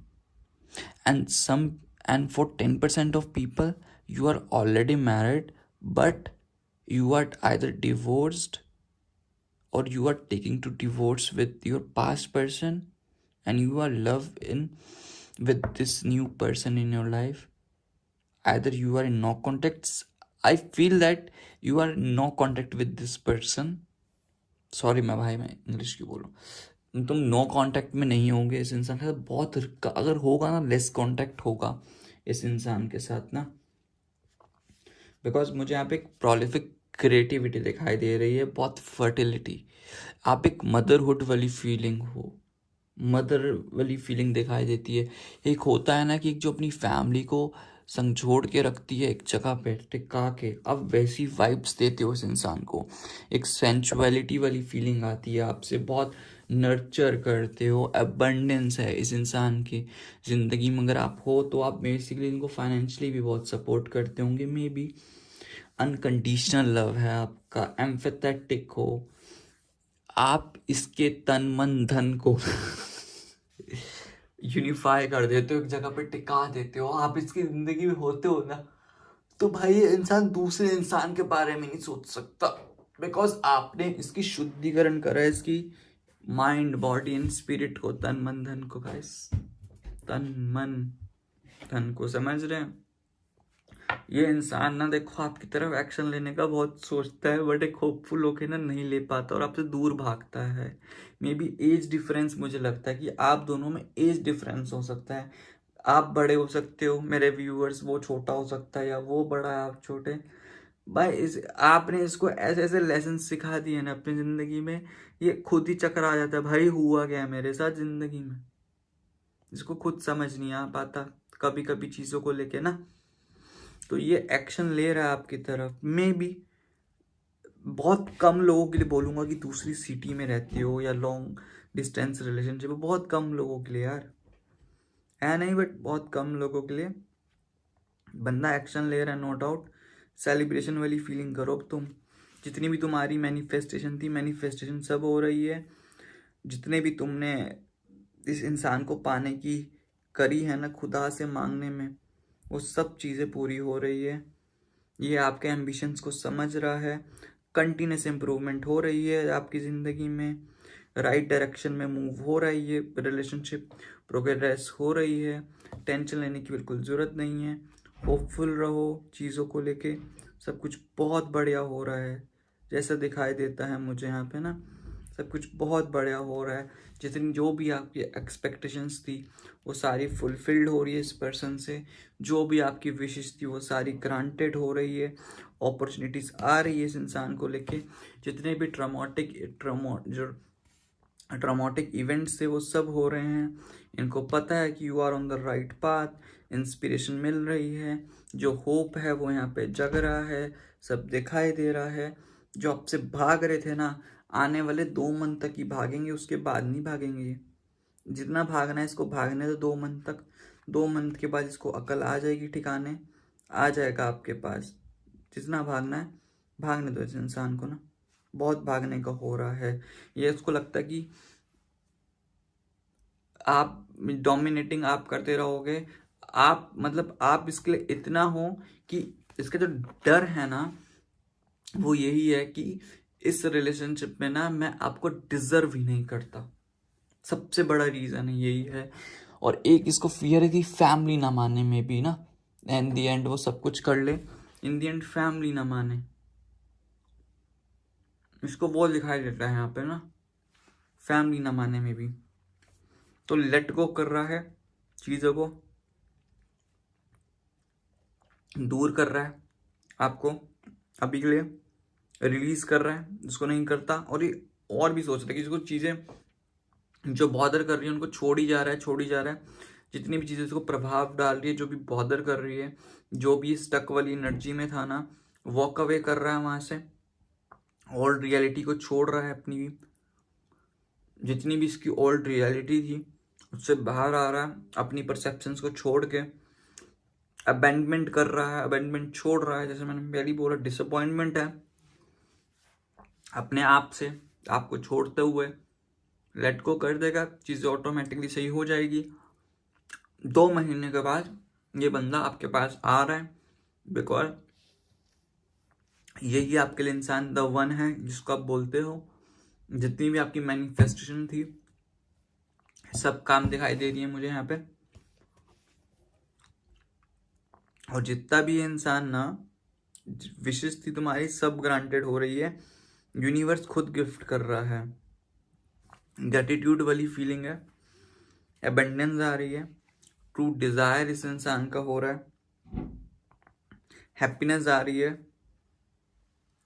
and some, and for 10% of people you are already married, but you are either divorced or you are taking to divorce with your past person, and you are love in with this new person in your life. Either you are in no contacts, I feel that you are in no contact with this person. Sorry मैं English क्यों बोलूँ, तुम no contact में नहीं होंगे इस इंसान के साथ, बहुत अगर होगा ना लेस कांटेक्ट होगा इस इंसान के साथ ना, बिकॉज मुझे यहाँ पे एक प्रोलिफिक क्रिएटिविटी दिखाई दे रही है, बहुत फर्टिलिटी। आप एक मदरहुड वाली फीलिंग हो, मदर वाली फीलिंग दिखाई देती है। एक होता है ना कि एक जो अपनी फैमिली को संजोड़ के रखती है एक जगह पे टिका के, अब वैसी वाइब्स देते हो इस इंसान को। एक सेंचुअलिटी वाली फीलिंग आती है आपसे, बहुत नर्चर करते हो, अबंडेंस है इस इंसान की ज़िंदगी में अगर आप हो तो। आप बेसिकली इनको फाइनेंशियली भी बहुत सपोर्ट करते होंगे, मे बी अनकंडीशनल लव है आपका, एम्फेथेटिक हो आप, इसके तन मन धन को यूनिफाई कर देते हो, एक जगह पे टिका देते हो, आप इसकी जिंदगी में होते हो ना, तो भाई ये इंसान दूसरे इंसान के बारे में नहीं सोच सकता, बिकॉज आपने इसकी शुद्धिकरण करा है, इसकी माइंड बॉडी एंड स्पिरिट को, तन मन धन को। गाइस तन मन धन को समझ रहे हैं? ये इंसान ना देखो आपकी तरफ एक्शन लेने का बहुत सोचता है, बट एक होपफुल होके ना नहीं ले पाता और आपसे दूर भागता है। मे बी एज डिफरेंस, मुझे लगता है कि आप दोनों में एज डिफरेंस हो सकता है। आप बड़े हो सकते हो मेरे व्यूअर्स, वो छोटा हो सकता है, या वो बड़ा है आप छोटे। भाई इस आपने इसको ऐसे ऐसे लेसन सिखा दिए ना अपनी जिंदगी में, ये खुद ही चक्कर आ जाता है भाई हुआ गया मेरे साथ जिंदगी में। इसको खुद समझ नहीं आ पाता कभी कभी चीज़ों को लेके ना, तो ये एक्शन ले रहा है आपकी तरफ। मे बी बहुत कम लोगों के लिए बोलूँगा कि दूसरी सिटी में रहते हो या लॉन्ग डिस्टेंस रिलेशनशिप, बहुत कम लोगों के लिए यार, है नहीं, बट बहुत कम लोगों के लिए बंदा एक्शन ले रहा है, नो डाउट। सेलिब्रेशन वाली फीलिंग करो अब तुम, जितनी भी तुम्हारी मैनिफेस्टेशन थी, मैनिफेस्टेशन सब हो रही है। जितने भी तुमने इस इंसान को पाने की करी है ना खुदा से मांगने में, वो सब चीज़ें पूरी हो रही है। ये आपके एम्बिशंस को समझ रहा है, कंटिन्यूस इम्प्रूवमेंट हो रही है आपकी ज़िंदगी में, राइट डायरेक्शन में मूव हो रही है, रिलेशनशिप प्रोग्रेस हो रही है। टेंशन लेने की बिल्कुल ज़रूरत नहीं है, होपफुल रहो चीज़ों को लेके, सब कुछ बहुत बढ़िया हो रहा है जैसा दिखाई देता है मुझे यहाँ पे ना, सब कुछ बहुत बढ़िया हो रहा है। जितनी जो भी आपकी एक्सपेक्टेशंस थी वो सारी फुलफिल्ड हो रही है इस पर्सन से, जो भी आपकी विशेष थी वो सारी ग्रांटेड हो रही है, अपॉर्चुनिटीज़ आ रही है इस इंसान को लेके। जितने भी जो ट्रॉमेटिक इवेंट्स थे वो सब हो रहे हैं, इनको पता है कि you are on the right path, inspiration मिल रही है, जो होप है वो यहाँ पे जग रहा है, सब दिखाई दे रहा है। जो आपसे भाग रहे थे ना, आने वाले 2 मंथ तक ही भागेंगे, उसके बाद नहीं भागेंगे ये। जितना भागना है इसको भागने दो 2 मंथ तक, 2 मंथ के बाद इसको अकल आ जाएगी ठिकाने, आ जाएगा आपके पास। जितना भागना है भागने दो इस इंसान को ना, बहुत भागने का हो रहा है। ये उसको लगता है कि आप डोमिनेटिंग आप करते रहोगे, आप मतलब आप इसके लिए इतना हो कि इसका जो डर है ना वो यही है कि इस रिलेशनशिप में ना मैं आपको डिजर्व ही नहीं करता, सबसे बड़ा रीज़न यही है। और एक इसको फियर है कि फैमिली ना माने, में भी ना एंड दी एंड वो सब कुछ कर ले, इन दी एंड फैमिली ना माने, इसको वो दिखाई देता है यहाँ पे ना, फैमिली ना माने में भी। तो लेट गो कर रहा है चीज़ों को, दूर कर रहा है आपको, अभी के लिए रिलीज कर रहा है जिसको नहीं करता, और ये और भी सोच रहा है कि जिसको चीज़ें जो बॉदर कर रही है उनको छोड़ ही जा रहा है, छोड़ ही जा रहा है। जितनी भी चीज़ें उसको प्रभाव डाल रही है, जो भी बॉदर कर रही है, जो भी स्टक वाली एनर्जी में था ना, वॉक अवे कर रहा है वहाँ से, ओल्ड रियलिटी को छोड़ रहा है अपनी भी, जितनी भी इसकी ओल्ड रियलिटी थी उससे बाहर आ रहा है, अपनी परसेप्शंस को छोड़ के अबेंडमेंट कर रहा है, अबेंडमेंट छोड़ रहा है। जैसे मैंने पहले बोला, डिसअपॉइंटमेंट है अपने आप से, आपको छोड़ते हुए लेट गो कर देगा, चीज़ें ऑटोमेटिकली सही हो जाएगी। 2 महीने के बाद ये बंदा आपके पास आ रहा है, बिकॉज यही आपके लिए इंसान द वन है जिसको आप बोलते हो। जितनी भी आपकी मैनिफेस्टेशन थी सब काम दिखाई दे रही है मुझे यहाँ पे, और जितना भी इंसान ना विशेष थी तुम्हारी सब ग्रांटेड हो रही है, यूनिवर्स खुद गिफ्ट कर रहा है। ग्रेटिट्यूड वाली फीलिंग है, एबंडेंस आ रही है, ट्रू डिजायर इस इंसान का हो रहा है, हैप्पीनेस आ रही है,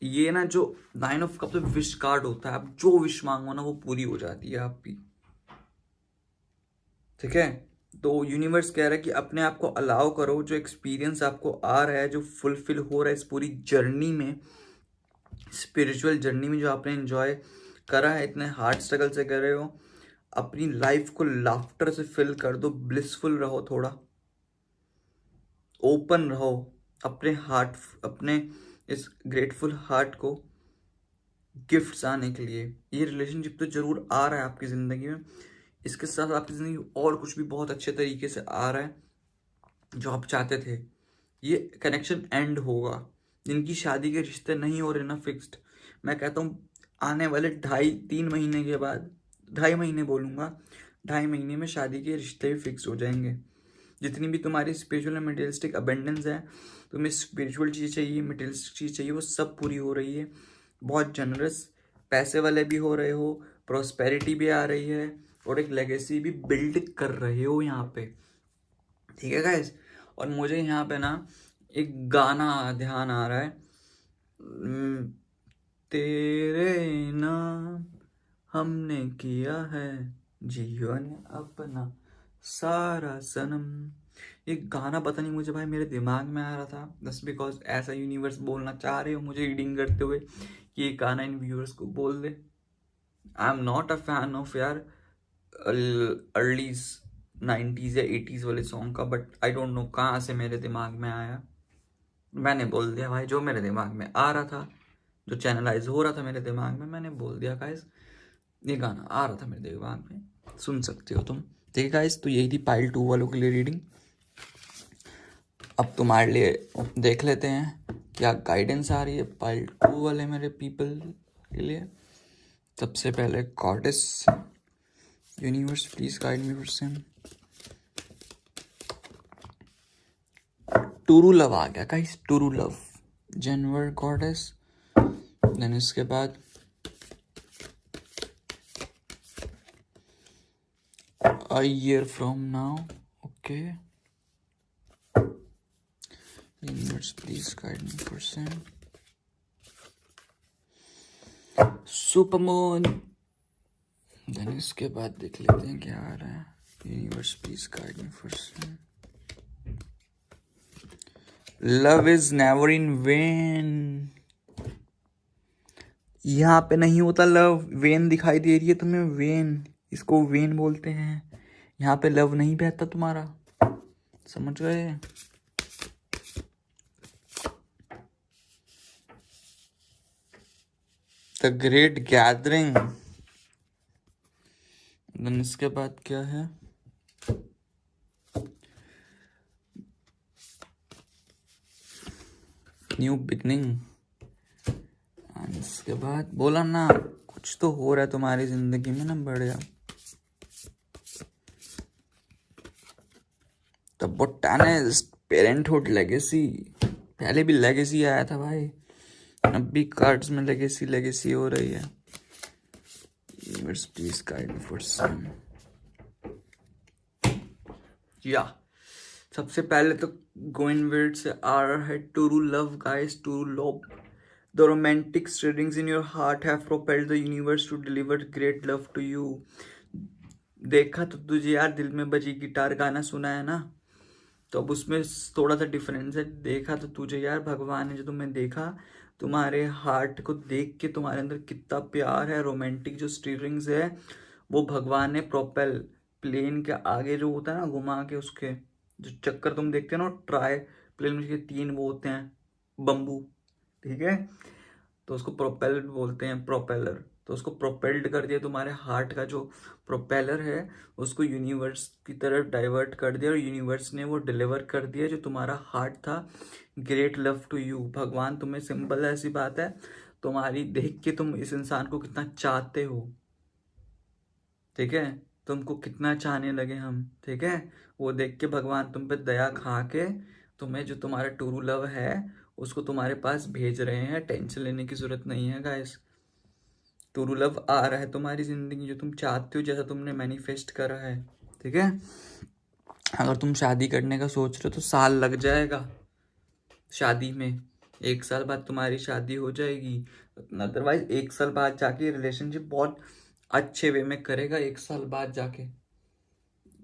ये ना जो 9 ऑफ कप विश कार्ड होता है, आप जो विश मांगो ना वो पूरी हो जाती है आपकी, ठीक है। तो यूनिवर्स कह रहा है कि अपने आप को अलाउ करो, जो एक्सपीरियंस आपको आ रहा है, जो फुलफिल हो रहा है इस पूरी जर्नी में, स्पिरिचुअल जर्नी में जो आपने एंजॉय करा है, इतने हार्ड स्ट्रगल से कर रहे हो, अपनी लाइफ को लाफ्टर से फिल कर दो, ब्लिसफुल रहो, थोड़ा ओपन रहो अपने हार्ट, अपने इस ग्रेटफुल हार्ट को गिफ्ट्स आने के लिए। ये रिलेशनशिप तो जरूर आ रहा है आपकी ज़िंदगी में, इसके साथ आपकी ज़िंदगी और कुछ भी बहुत अच्छे तरीके से आ रहा है जो आप चाहते थे। ये कनेक्शन एंड होगा। जिनकी शादी के रिश्ते नहीं हो रहे ना फिक्स्ड, मैं कहता हूँ आने वाले 2.5-3 महीने के बाद, 2.5 महीने बोलूँगा, 2.5 महीने में शादी के रिश्ते भी फिक्स हो जाएंगे। जितनी भी तुम्हारी स्पिरिचुअल एंड मटेरियलिस्टिक अबेंडेंस है, तुम्हें स्पिरिचुअल चीज़ चाहिए, मटेरियलिस्टिक चीज़ चाहिए, वो सब पूरी हो रही है। बहुत जनरस पैसे वाले भी हो रहे हो, प्रॉस्पेरिटी भी आ रही है, और एक लेगेसी भी बिल्ड कर रहे हो यहाँ पे, ठीक है गाइस। और मुझे यहाँ पे ना एक गाना ध्यान आ रहा है, तेरे नाम हमने किया है जीवन अपना सारा सनम। ये गाना पता नहीं मुझे भाई मेरे दिमाग में आ रहा था, बस बिकॉज ऐसा यूनिवर्स बोलना चाह रहे हो मुझे रीडिंग करते हुए कि ये गाना इन व्यूअर्स को बोल दे। I am not a fan of यार अर्ली 90s या 80s वाले सॉन्ग का, बट आई डोंट नो कहाँ से मेरे दिमाग में आया, मैंने बोल दिया भाई जो मेरे दिमाग में आ रहा था, जो चैनलाइज हो रहा था मेरे दिमाग में, मैंने बोल दिया गाइस। ये गाना आ रहा था मेरे दिमाग में, सुन सकते हो तुम, ठीक है गाइस। तो यही थी पाइल 2 वालों के लिए रीडिंग। अब तुम्हारे लिए देख लेते हैं क्या गाइडेंस आ रही है पाइल 2 वाले मेरे पीपल के लिए। सबसे पहले goddess, universe please guide me for same. True love आ गया गाइस, टूरू लव, जनवर गॉडेस। देन इसके बाद a year from now, okay, universe please guide me for sin, supermoon। Then इसके बाद देख लेते हैं क्या आ रहा है, universe please guide me for sin, love is never in vain. यहाँ पे नहीं होता लव, वेन दिखाई दे रही है तुम्हें, वेन, इसको वेन बोलते हैं। यहाँ पे लव नहीं बहता तुम्हारा, समझ गए। The great gathering. देन इसके बाद क्या है, न्यू बिगनिंग। इसके बाद बोला ना कुछ तो हो रहा है तुम्हारी जिंदगी में ना बढ़िया। द बोटैनिस्ट, पेरेंटहुड लेगेसी, पहले भी लेगेसी आया था भाई, अब भी कार्ड्स में लेगेसी लेगेसी हो रही है। Universe please guide me for same. या सबसे पहले तो गोइन वर्ड से आ रहा है to love guys, to love. The romantic stirrings in your heart have propelled the universe to deliver great love to you. देखा तो तुझे यार दिल में बजी गिटार गाना सुना है ना, तो अब उसमें थोड़ा सा डिफरेंस है। देखा तो तुझे यार, भगवान ने जो तुम्हें देखा, तुम्हारे हार्ट को देख के तुम्हारे अंदर कितना प्यार है, रोमांटिक जो स्टीयरिंग्स है वो भगवान ने प्रोपेल, प्लेन के आगे जो होता है ना घुमा के, उसके जो चक्कर तुम देखते हो ना, ट्राई प्लेन के 3 वो होते हैं बम्बू, ठीक है, तो उसको प्रोपेल बोलते हैं, प्रोपेलर। तो उसको प्रोपेल्ड कर दिया, तुम्हारे हार्ट का जो प्रोपेलर है उसको यूनिवर्स की तरफ डाइवर्ट कर दिया, और यूनिवर्स ने वो डिलीवर कर दिया जो तुम्हारा हार्ट था, ग्रेट लव टू यू। भगवान तुम्हें, सिंपल ऐसी बात है, तुम्हारी देख के तुम इस इंसान को कितना चाहते हो, ठीक है, तुमको कितना चाहने लगे हम, ठीक है, वो देख के भगवान तुम पे दया खा के तुम्हें जो तुम्हारा ट्रू लव है उसको तुम्हारे पास भेज रहे हैं। टेंशन लेने की जरूरत नहीं है गाइस, ट्रू लव आ रहा है तुम्हारी जिंदगी, जो तुम चाहते हो, जैसा तुमने मैनिफेस्ट करा है, ठीक है। अगर तुम शादी करने का सोच रहे हो तो साल लग जाएगा शादी में, 1 साल बाद तुम्हारी शादी हो जाएगी, अदरवाइज 1 साल बाद जाके रिलेशनशिप बहुत अच्छे वे में करेगा। 1 साल बाद जाके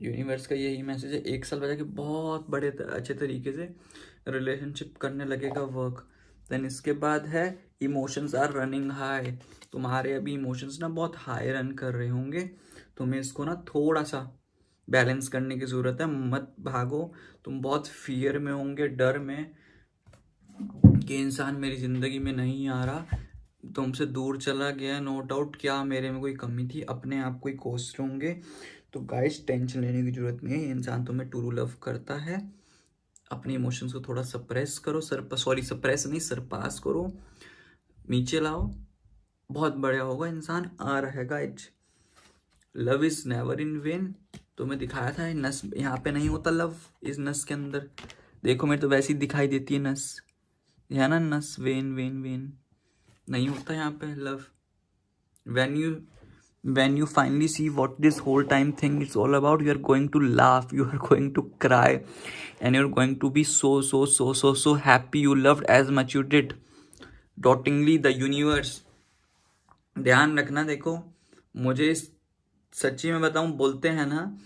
यूनिवर्स का यही मैसेज है, 1 साल बाद जाके बहुत बड़े अच्छे तरीके से रिलेशनशिप करने लगेगा वर्क। देन इसके बाद है इमोशंस आर रनिंग हाई। तुम्हारे अभी इमोशंस ना बहुत हाई रन कर रहे होंगे, तुम्हें इसको ना थोड़ा सा बैलेंस करने की ज़रूरत है। मत भागो, तुम बहुत फियर में होंगे, डर में कि इंसान मेरी ज़िंदगी में नहीं आ रहा, तुमसे दूर चला गया, नो डाउट, क्या मेरे में कोई कमी थी, अपने आप को ही कोसते होंगे। तो गाइस टेंशन लेने की ज़रूरत नहीं है, इंसान तुम्हें ट्रू लव करता है। अपने इमोशंस को थोड़ा सप्रेस करो, सप्रेस नहीं, सरपास करो, नीचे लाओ, बहुत बढ़िया होगा, इंसान आ रहेगा। Is love is never in when. तुम्हें दिखाया था नस यहाँ पे नहीं होता, लव इस नस के अंदर देखो, मेरे तो वैसी दिखाई देती है नस, है ना, नस, वेन वेन वेन, नहीं होता यहाँ पे love. when you when you finally see what this whole time thing is all about, you are going to laugh, you are going to cry, and you're going to be so happy you loved as much you did. Dotingly the universe, ध्यान रखना। देखो मुझे सच्ची में बताऊं, बोलते हैं ना,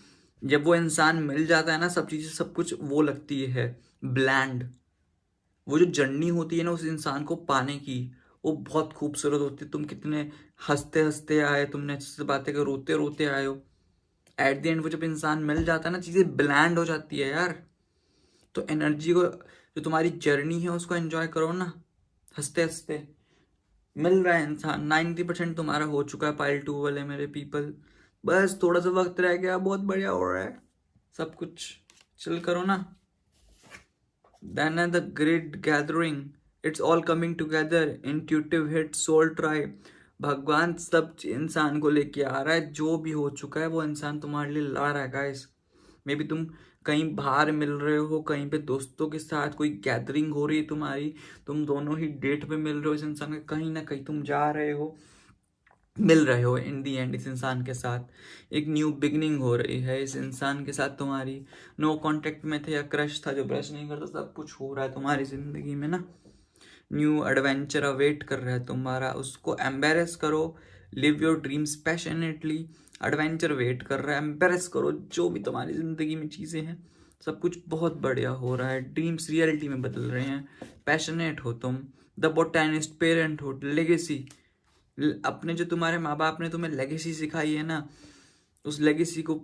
जब वो इंसान मिल जाता है ना, सब चीजें सब कुछ वो लगती है ब्लैंड। वो जो जर्नी होती है ना उस इंसान को पाने की, वो बहुत खूबसूरत होती है। तुम कितने हंसते हंसते आए, तुमने अच्छे से बातें कर, रोते रोते आए हो, एट द एंड वो जब इंसान मिल जाता है ना, चीज़ें ब्लैंड हो जाती है यार। तो एनर्जी को, जो तुम्हारी जर्नी है उसको एंजॉय करो ना, हंसते हंसते। मिल रहा है इंसान, 90% तुम्हारा हो चुका है पाइल 2 वाले मेरे पीपल, बस थोड़ा सा वक्त रह गया, बहुत बढ़िया हो रहा है सब कुछ, चिल करो ना। Then at the great gathering, it's all coming together, intuitive hit, soul tribe। भगवान सब इंसान को लेके आ रहा है, जो भी हो चुका है वो इंसान तुम्हारे लिए ला रहा है गाइस। मे बी तुम कहीं बाहर मिल रहे हो, कहीं पे दोस्तों के साथ कोई गैदरिंग हो रही है तुम्हारी, तुम दोनों ही डेट पे मिल रहे हो इस इंसान के, कहीं ना कहीं तुम जा रहे हो, मिल रहे हो इन दी एंड इस इंसान के साथ। एक न्यू बिगनिंग हो रही है इस इंसान के साथ तुम्हारी। नो कांटेक्ट में थे या क्रश था जो ब्रश नहीं करता, सब कुछ हो रहा है तुम्हारी जिंदगी में ना। न्यू एडवेंचर अवेट कर रहा है तुम्हारा, उसको एम्बेरस करो, live your dreams passionately. Adventure wait कर रहा है, एम्बेरस करो जो भी तुम्हारी जिंदगी में चीज़ें हैं, सब कुछ बहुत बढ़िया हो रहा है, ड्रीम्स रियलिटी में बदल रहे हैं। पैशनेट हो तुम, द बोटैनिस्ट, पेरेंट हो, लेगेसी, अपने जो तुम्हारे माँ बाप ने तुम्हें लेगेसी सिखाई है ना, उस लेगेसी को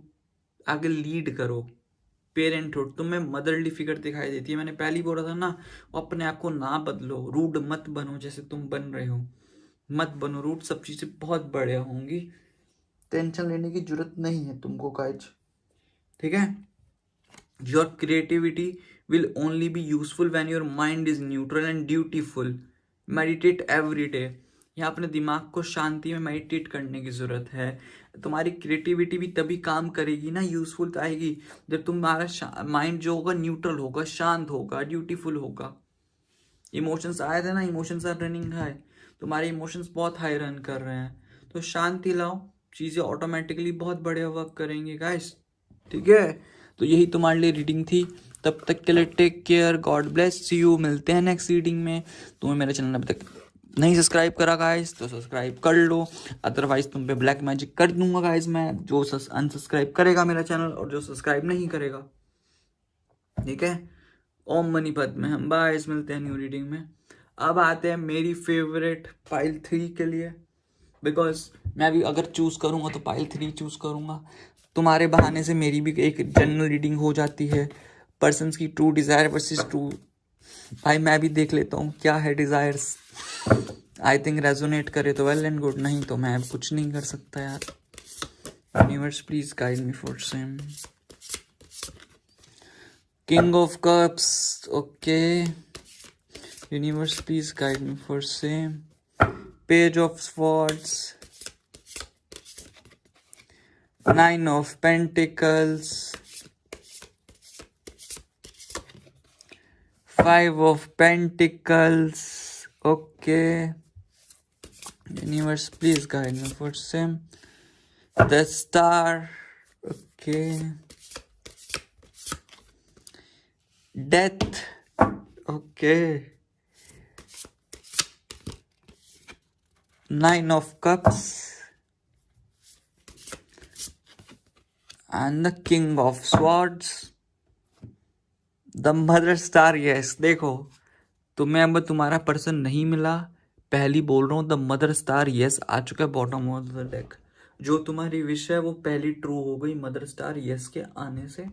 आगे लीड करो। पेरेंटहुड, तुम्हें मदरली फिगर दिखाई देती है, मैंने पहले बोला था ना, अपने आप को ना बदलो, रूड मत बनो जैसे तुम बन रहे हो, मत बनो रूड, सब चीजें बहुत बढ़िया होंगी, टेंशन लेने की जरूरत नहीं है तुमको काज, ठीक है। Your creativity will only be useful when your mind is neutral and dutiful. Meditate every day, यहाँ अपने दिमाग को शांति में मेडिटेट करने की जरूरत है। तुम्हारी क्रिएटिविटी भी तभी काम करेगी ना, यूजफुल आएगी, जब तुम्हारा माइंड जो होगा न्यूट्रल होगा, शांत होगा, ड्यूटीफुल होगा। इमोशंस आए थे ना, इमोशंस आर रनिंग हाई, तुम्हारे इमोशंस बहुत हाई रन कर रहे हैं, तो शांति लाओ, चीज़ें ऑटोमेटिकली बहुत बढ़िया वर्क करेंगे गाइस, ठीक है। तो यही तुम्हारे लिए रीडिंग थी, तब तक के लिए take care, God bless, see you, मिलते हैं नेक्स्ट रीडिंग में। तुम्हें मेरा चैनल अभी तक नहीं सब्सक्राइब करा गाइस तो सब्सक्राइब कर लो, अदरवाइज तुम पे ब्लैक मैजिक कर दूंगा गाइस मैं, जो अनसब्सक्राइब करेगा मेरा चैनल और जो सब्सक्राइब नहीं करेगा, ठीक है। ओम मनी पद में हम बाइस मिलते हैं न्यू रीडिंग में। अब आते हैं मेरी फेवरेट पाइल 3 के लिए, बिकॉज मैं भी अगर चूज करूंगा तो पाइल 3 चूज करूंगा, तुम्हारे बहाने से मेरी भी एक जनरल रीडिंग हो जाती है, पर्सन्स की ट्रू डिजायर वर्सेस ट्रू। भाई मैं भी देख लेता हूँ क्या है डिजायर्स, आई थिंक रेजोनेट करे तो वेल एंड गुड, नहीं तो मैं कुछ नहीं कर सकता यार। Universe please guide me for same. King of cups, okay, universe please guide me for same. Page of swords, 9 of Pentacles, 5 of Pentacles, okay, universe please guide me for same. The Star, okay, Death, okay, Nine of Cups and the King of Swords. The Mother Star. Yes, देखो तुम्हें अब तुम्हारा person नहीं मिला, पहली बोल रहा हूँ द मदर स्टार यस आ चुका है बॉटम ऑफ द डेक। जो तुम्हारी विश है वो पहली ट्रू हो गई मदर स्टार यस के आने से।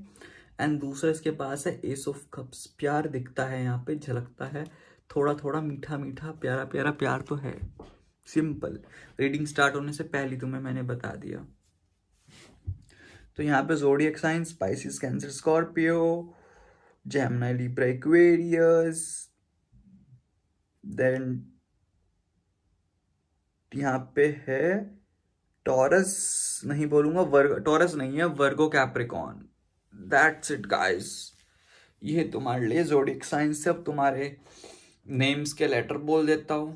एंड दूसरा इसके पास है एस ऑफ कप्स। प्यार दिखता है यहाँ पे, झलकता है थोड़ा थोड़ा, मीठा मीठा प्यारा प्यारा प्यार तो है। सिंपल, रीडिंग स्टार्ट होने से पहले तुम्हें मैंने बता दिया। तो यहाँ पे zodiac sign Pisces, Cancer, Scorpio, Gemini, Libra, Aquarius. Then यहाँ पे है टॉरस, नहीं बोलूंगा वर्ग, टॉरस नहीं है, वर्गो, कैप्रिकॉन। दैट्स इट गाइस, ये तुम्हारे लिए ज़ोडिएक साइंस से। अब तुम्हारे नेम्स के लेटर बोल देता हूँ।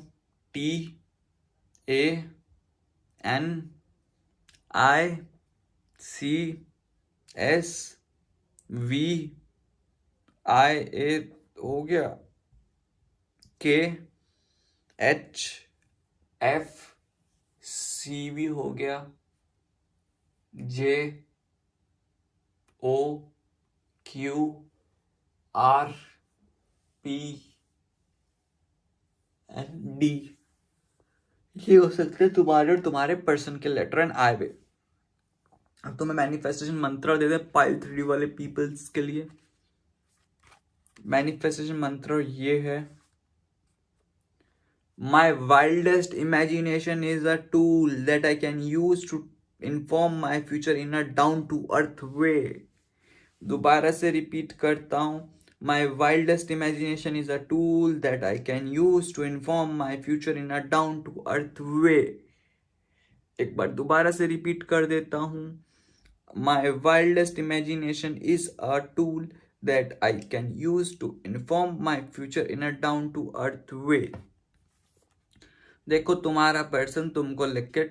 TANICSVIA हो गया, KHFCV हो गया, JOQRPND। ये हो सकते हैं तुम्हारे और तुम्हारे पर्सन के लेटर एंड आई वे। अब तो मैं मैनिफेस्टेशन मंत्र दे दे पाइल 3D वाले पीपल्स के लिए। मैनिफेस्टेशन मंत्र ये है, my wildest imagination is a tool that I can use to inform my future in a down to earth way. दोबारा से रिपीट करता हूं, my wildest imagination is a tool that I can use to inform my future in a down to earth way. एक बार दोबारा से repeat कर देता हूं, my wildest imagination is a tool that I can use to inform my future in a down to earth way. देखो तुम्हारा person तुमको लिख के,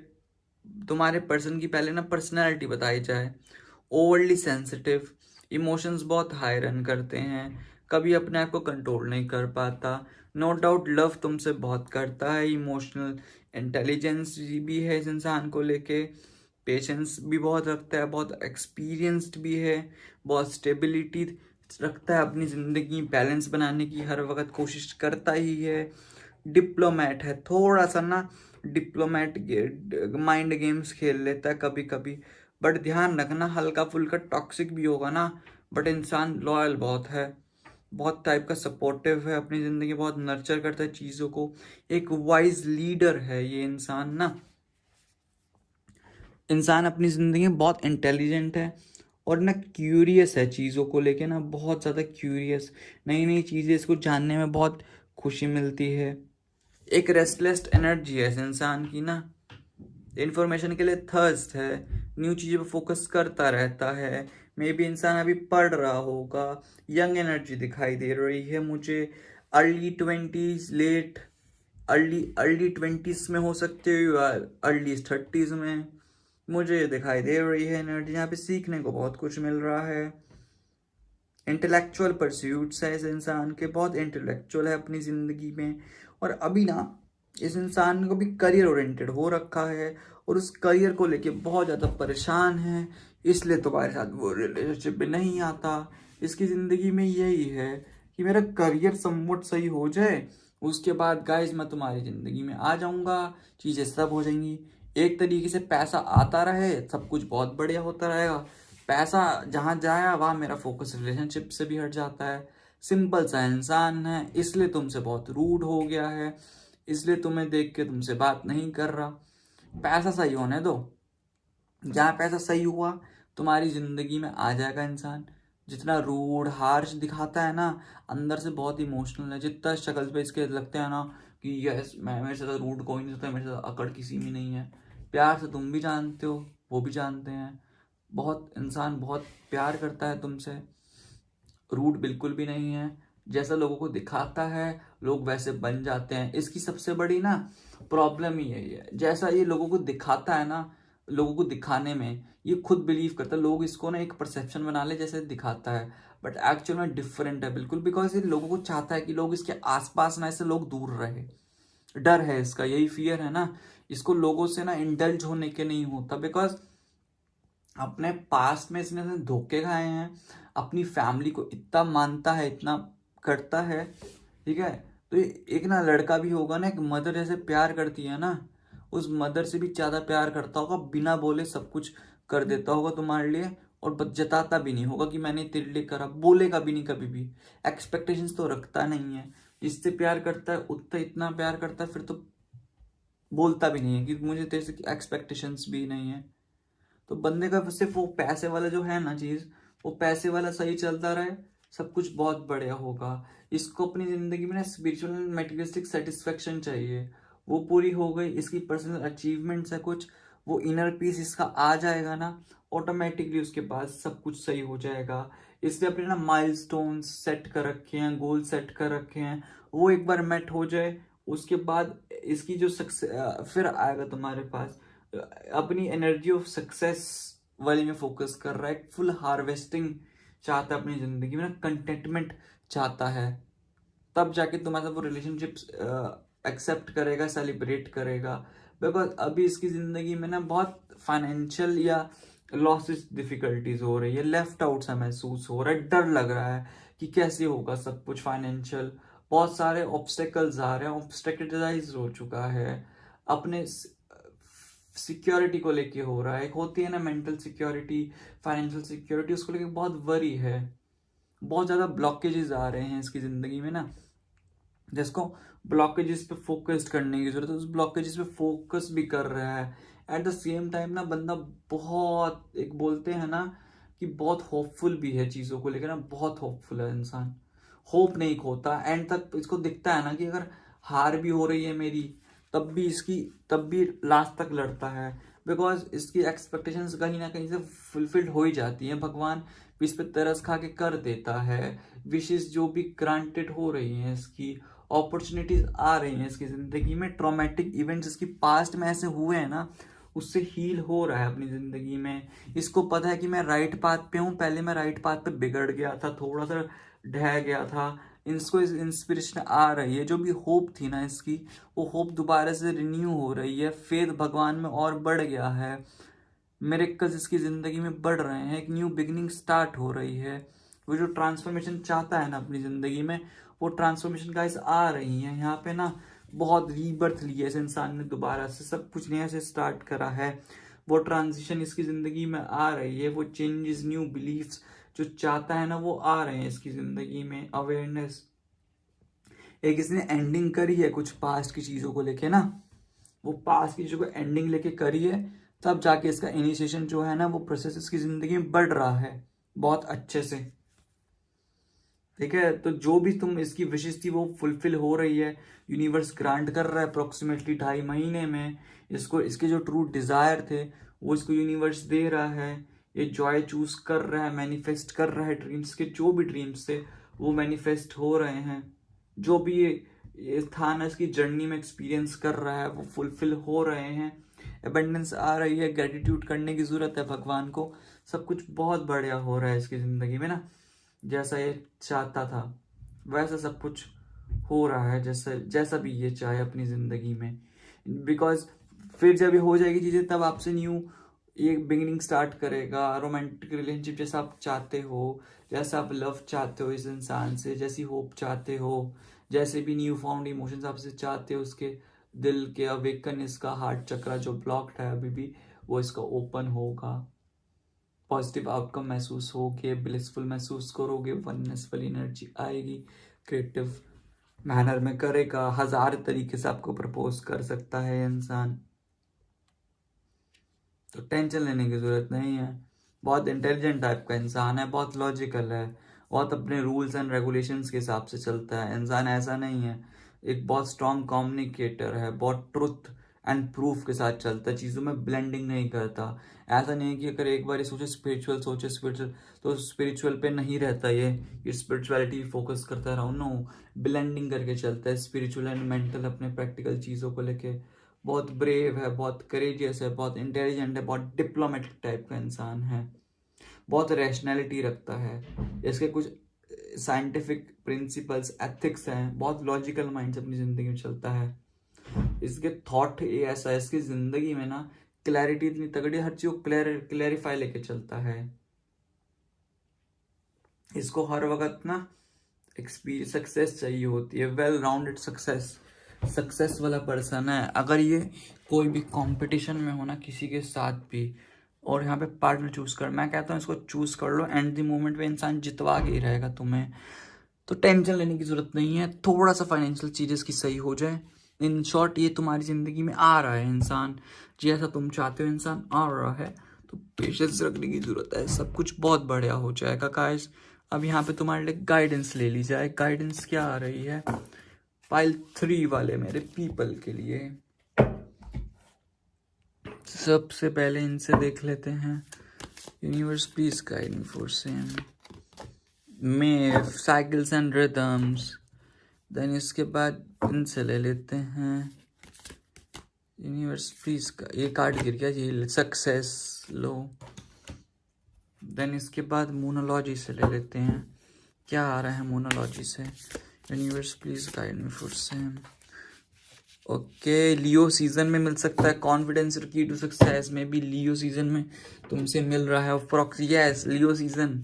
तुम्हारे पर्सन की पहले ना पर्सनैलिटी बताई जाए। ओवरली सेंसिटिव, इमोशंस बहुत हाई रन करते हैं, कभी अपने आप को कंट्रोल नहीं कर पाता। नो डाउट लव तुमसे बहुत करता है, इमोशनल इंटेलिजेंस भी है इस इंसान को लेके, पेशेंस भी बहुत रखता है, बहुत एक्सपीरियंस्ड भी है, बहुत स्टेबिलिटी रखता है, अपनी ज़िंदगी बैलेंस बनाने की हर वक्त कोशिश करता ही है। डिप्लोमेट है, थोड़ा सा ना डिप्लोमेट, माइंड गेम्स खेल लेता है कभी कभी, बट ध्यान रखना हल्का फुल्का टॉक्सिक भी होगा ना, बट इंसान लॉयल बहुत है, बहुत टाइप का सपोर्टिव है, अपनी ज़िंदगी बहुत नर्चर करता है चीज़ों को। एक वाइज लीडर है ये इंसान ना। इंसान अपनी ज़िंदगी में बहुत इंटेलिजेंट है और ना क्यूरियस है चीज़ों को लेके, ना बहुत ज़्यादा क्यूरियस, नई नई चीज़ें इसको जानने में बहुत खुशी मिलती है। एक रेस्टलेस एनर्जी है इस इंसान की ना, इंफॉर्मेशन के लिए थर्स्ट है, न्यू चीज़ों पर फोकस करता रहता है। मे बी इंसान अभी पढ़ रहा होगा, यंग एनर्जी दिखाई दे रही है मुझे। Early 20s, late early 20s में हो सकते हो या अर्ली 30s में, मुझे ये दिखाई दे रही है एनर्जी। यहाँ पे सीखने को बहुत कुछ मिल रहा है। इंटेलेक्चुअल परस्यूट्स है इस इंसान के, बहुत इंटेलेक्चुअल है अपनी ज़िंदगी में। और अभी ना इस इंसान को भी करियर ओरिएंटेड हो रखा है और उस करियर को लेके बहुत ज़्यादा परेशान है, इसलिए तुम्हारे साथ वो रिलेशनशिप में नहीं आता। इसकी ज़िंदगी में यही है कि मेरा करियर समवट सही हो जाए, उसके बाद गाइज मैं तुम्हारी ज़िंदगी में आ जाऊँगा, चीज़ें सब हो जाएंगी। एक तरीके से पैसा आता रहे, सब कुछ बहुत बढ़िया होता रहेगा। पैसा जहाँ जाया वहाँ मेरा फोकस रिलेशनशिप से भी हट जाता है। सिंपल सा इंसान है, इसलिए तुमसे बहुत रूड हो गया है, इसलिए तुम्हें देख के तुमसे बात नहीं कर रहा। पैसा सही होने दो, जहाँ पैसा सही हुआ तुम्हारी ज़िंदगी में आ जाएगा इंसान। जितना रूड हार्श दिखाता है ना, अंदर से बहुत इमोशनल है। जितना शक्ल पे इसके लगते हैं ना कि यस मैं, मेरे से रूड कोई नहीं होता, मेरे से अकड़ किसी में नहीं है। प्यार से तुम भी जानते हो, वो भी जानते हैं, बहुत इंसान बहुत प्यार करता है तुमसे, रूड बिल्कुल भी नहीं है। जैसा लोगों को दिखाता है लोग वैसे बन जाते हैं। इसकी सबसे बड़ी ना प्रॉब्लम ही यही है, जैसा ये लोगों को दिखाता है ना, लोगों को दिखाने में ये खुद बिलीव करता है, लोग इसको ना एक परसेप्शन बना ले जैसे दिखाता है, बट एक्चुअल में डिफरेंट है बिल्कुल। बिकॉज ये लोगों को चाहता है कि लोग इसके आसपास ना, ऐसे लोग दूर रहे। डर है इसका, यही फियर है ना इसको लोगों से ना इंडल्ज होने के नहीं होता, बिकॉज अपने पास्ट में इसने धोखे खाए हैं, अपनी फैमिली को इतना मानता है, इतना करता है, ठीक है। तो एक ना लड़का भी होगा ना, एक मदर जैसे प्यार करती है ना, उस मदर से भी ज्यादा प्यार करता होगा, बिना बोले सब कुछ कर देता होगा तुम्हारे लिए, और जताता भी नहीं होगा कि मैंने तेरे लिए करा, बोलेगा भी नहीं कभी भी, एक्सपेक्टेशंस तो रखता नहीं है। जिससे प्यार करता है उतना इतना प्यार करता है, फिर तो बोलता भी नहीं है कि मुझे तेरे से एक्सपेक्टेशंस भी नहीं है। तो बंदे का सिर्फ वो पैसे वाला जो है ना चीज, वो पैसे वाला सही चलता रहे, सब कुछ बहुत बढ़िया होगा। इसको अपनी जिंदगी में ना स्पिरिचुअल एंड मेटेरियलिस्टिक सेटिस्फेक्शन चाहिए, वो पूरी हो गई, इसकी पर्सनल अचीवमेंट्स है कुछ, वो इनर पीस इसका आ जाएगा ना, ऑटोमेटिकली उसके पास सब कुछ सही हो जाएगा। इसलिए अपने ना माइलस्टोन्स सेट कर रखे हैं, गोल सेट कर रखे हैं, वो एक बार मेट हो जाए, उसके बाद इसकी जो सक्सेस फिर आएगा तुम्हारे पास। अपनी एनर्जी ऑफ सक्सेस वाले में फोकस कर रहा है, फुल हार्वेस्टिंग चाहता है अपनी जिंदगी में ना, कंटेंटमेंट चाहता है, तब जाके तुम्हारे साथ वो रिलेशनशिप्स एक्सेप्ट करेगा, सेलिब्रेट करेगा। बिकॉज अभी इसकी जिंदगी में ना बहुत फाइनेंशियल या लॉसेस डिफिकल्टीज हो रही है, लेफ्ट आउट सा महसूस हो रहा है, डर लग रहा है कि कैसे होगा सब कुछ फाइनेंशियल, बहुत सारे ऑब्स्टेकल्स आ रहे हैं, ऑब्स्टेकलाइज हो चुका है, अपने सिक्योरिटी को लेके हो रहा है। एक होती है ना मेंटल सिक्योरिटी, फाइनेंशियल सिक्योरिटी, उसको लेके बहुत वरी है, बहुत ज्यादा ब्लॉकेजेस आ रहे हैं इसकी जिंदगी में ना, जिसको ब्लॉकेजेस पे फोकस करने की जरूरत है, उस ब्लॉकेजेस पे फोकस भी कर रहा है। एट द सेम टाइम ना बंदा बहुत, एक बोलते हैं ना कि बहुत होपफुल भी है चीजों को लेकर ना, बहुत होपफुल है इंसान, होप नहीं खोता, एंड तक इसको दिखता है ना कि अगर हार भी हो रही है मेरी, तब भी लास्ट तक लड़ता है, बिकॉज इसकी एक्सपेक्टेशंस कहीं ना कहीं से फुलफिल्ड हो ही जाती हैं, भगवान भी इस पे तरस खा के कर देता है, विशेष जो भी ग्रांटेड हो रही हैं इसकी, अपॉर्चुनिटीज आ रही हैं इसकी जिंदगी में, ट्रॉमेटिक इवेंट्स इसकी पास्ट में ऐसे हुए हैं ना, उससे हील हो रहा है अपनी जिंदगी में। इसको पता है कि मैं राइट पाथ पे हूँ, पहले मैं राइट पाथ पे बिगड़ गया था, थोड़ा सा ढह गया था, इसको इंस्पिरेशन आ रही है, जो भी होप थी ना इसकी, वो होप दोबारा से रिन्यू हो रही है, फेथ भगवान में और बढ़ गया है, मिरेकल्स इसकी जिंदगी में बढ़ रहे हैं, एक न्यू बिगिनिंग स्टार्ट हो रही है। वो जो ट्रांसफॉर्मेशन चाहता है ना अपनी जिंदगी में, वो ट्रांसफॉर्मेशन गाइस आ रही है यहाँ पे ना, बहुत रीबर्थ ली है इस इंसान ने, दोबारा से सब कुछ नया से स्टार्ट करा है, वो ट्रांजिशन इसकी जिंदगी में आ रही है, वो चेंजेस, न्यू बिलीफ्स जो चाहता है ना, वो आ रहे हैं इसकी जिंदगी में, अवेयरनेस, एक इसने एंडिंग करी है कुछ पास्ट की चीजों को लेके ना, वो पास्ट की चीजों को एंडिंग लेके करी है, तब जाके इसका इनिशिएशन जो है ना, वो प्रोसेस इसकी जिंदगी में बढ़ रहा है बहुत अच्छे से, ठीक है। तो जो भी तुम इसकी विशेष थी वो फुलफिल हो रही है, यूनिवर्स ग्रांट कर रहा है अप्रोक्सीमेटली 2.5 महीने में इसको, इसके जो ट्रू डिजायर थे वो इसको यूनिवर्स दे रहा है, ये जॉय चूज कर रहा है, मैनिफेस्ट कर रहा है, ड्रीम्स के जो भी ड्रीम्स थे वो मैनिफेस्ट हो रहे हैं, जो भी ये था ना इसकी जर्नी में एक्सपीरियंस कर रहा है वो फुलफिल हो रहे हैं, एबंडेंस आ रही है, ग्रेटिट्यूड करने की जरूरत है भगवान को, सब कुछ बहुत बढ़िया हो रहा है इसकी जिंदगी में ना, जैसा ये चाहता था वैसा सब कुछ हो रहा है, जैसा जैसा भी ये चाहे अपनी जिंदगी में। बिकॉज फिर जब ये हो जाएगी चीजें, तब आपसे न्यू एक बिगिनिंग स्टार्ट करेगा, रोमांटिक रिलेशनशिप जैसा आप चाहते हो, जैसा आप लव चाहते हो इस इंसान से, जैसी होप चाहते हो, जैसे भी न्यू फाउंड इमोशंस आपसे चाहते हो, उसके दिल के अवेकन, इसका हार्ट चक्रा जो ब्लॉक्ड है अभी भी, वो इसका ओपन होगा, पॉजिटिव आउटकम महसूस होगे, ब्लिसफुल महसूस करोगे, वननेस वाली एनर्जी आएगी, क्रिएटिव मैनर में करेगा, 1000 तरीके से आपको प्रपोज कर सकता है इंसान, तो टेंशन लेने की जरूरत नहीं है, बहुत इंटेलिजेंट टाइप का इंसान है, बहुत लॉजिकल है, बहुत अपने रूल्स एंड रेगुलेशंस के हिसाब से चलता है इंसान, ऐसा नहीं है, एक बहुत स्ट्रॉन्ग कम्युनिकेटर है, बहुत ट्रुथ एंड प्रूफ के साथ चलता है, चीज़ों में ब्लेंडिंग नहीं करता, ऐसा नहीं है कि अगर एक बार ये सोचे स्पिरिचुअल तो स्पिरिचुअल पे नहीं रहता, ये स्पिरिचुअलिटी फोकस करता रहा, नो, ब्लेंडिंग करके चलता है स्पिरिचुअल एंड मेंटल, अपने प्रैक्टिकल चीज़ों को लेके बहुत ब्रेव है, बहुत करेजियस है, बहुत इंटेलिजेंट है, बहुत डिप्लोमेटिक टाइप का इंसान है, बहुत रैशनैलिटी रखता है, इसके कुछ साइंटिफिक प्रिंसिपल्स, एथिक्स हैं, बहुत लॉजिकल माइंड से अपनी जिंदगी में चलता है, इसके थॉट ये ऐसा है, इसकी जिंदगी में ना क्लैरिटी इतनी तगड़ी, हर चीज को क्लैरिफाई लेके चलता है। इसको हर वक्त ना एक्सपीरियंस सक्सेस चाहिए होती है, वेल राउंडेड सक्सेस वाला पर्सन है। अगर ये कोई भी कंपटीशन में हो ना किसी के साथ भी, और यहाँ पे पार्टनर चूज कर, मैं कहता हूँ इसको चूज कर लो, एंड द मोमेंट में इंसान जितवा के ही रहेगा तुम्हें, तो टेंशन लेने की जरूरत नहीं है। थोड़ा सा फाइनेंशियल चीजें की सही हो जाए, इन शॉर्ट ये तुम्हारी जिंदगी में आ रहा है इंसान, जैसा तुम चाहते हो इंसान आ रहा है, तो पेशेंस रखने की जरूरत है, सब कुछ बहुत बढ़िया हो जाएगा गाइस। अब यहाँ पे तुम्हारे लिए गाइडेंस ले ली जाए। गाइडेंस क्या आ रही है पाइल 3 वाले मेरे पीपल के लिए। सबसे पहले इनसे देख लेते हैं, universe please guide me for same में साइकिल्स एंड रिदम्स। देन इसके बाद इनसे ले लेते हैं, यूनिवर्स प्लीज का ये कार्ड गिर गया, ये सक्सेस लो। देन इसके बाद मोनोलॉजी से ले लेते हैं, क्या आ रहा है मोनोलॉजी से, universe please guide me for same. Okay, Leo season में मिल सकता है कॉन्फिडेंस की टू सक्सेस में भी, लियो सीजन में तुमसे मिल रहा है अप्रॉक्स, यस लियो सीजन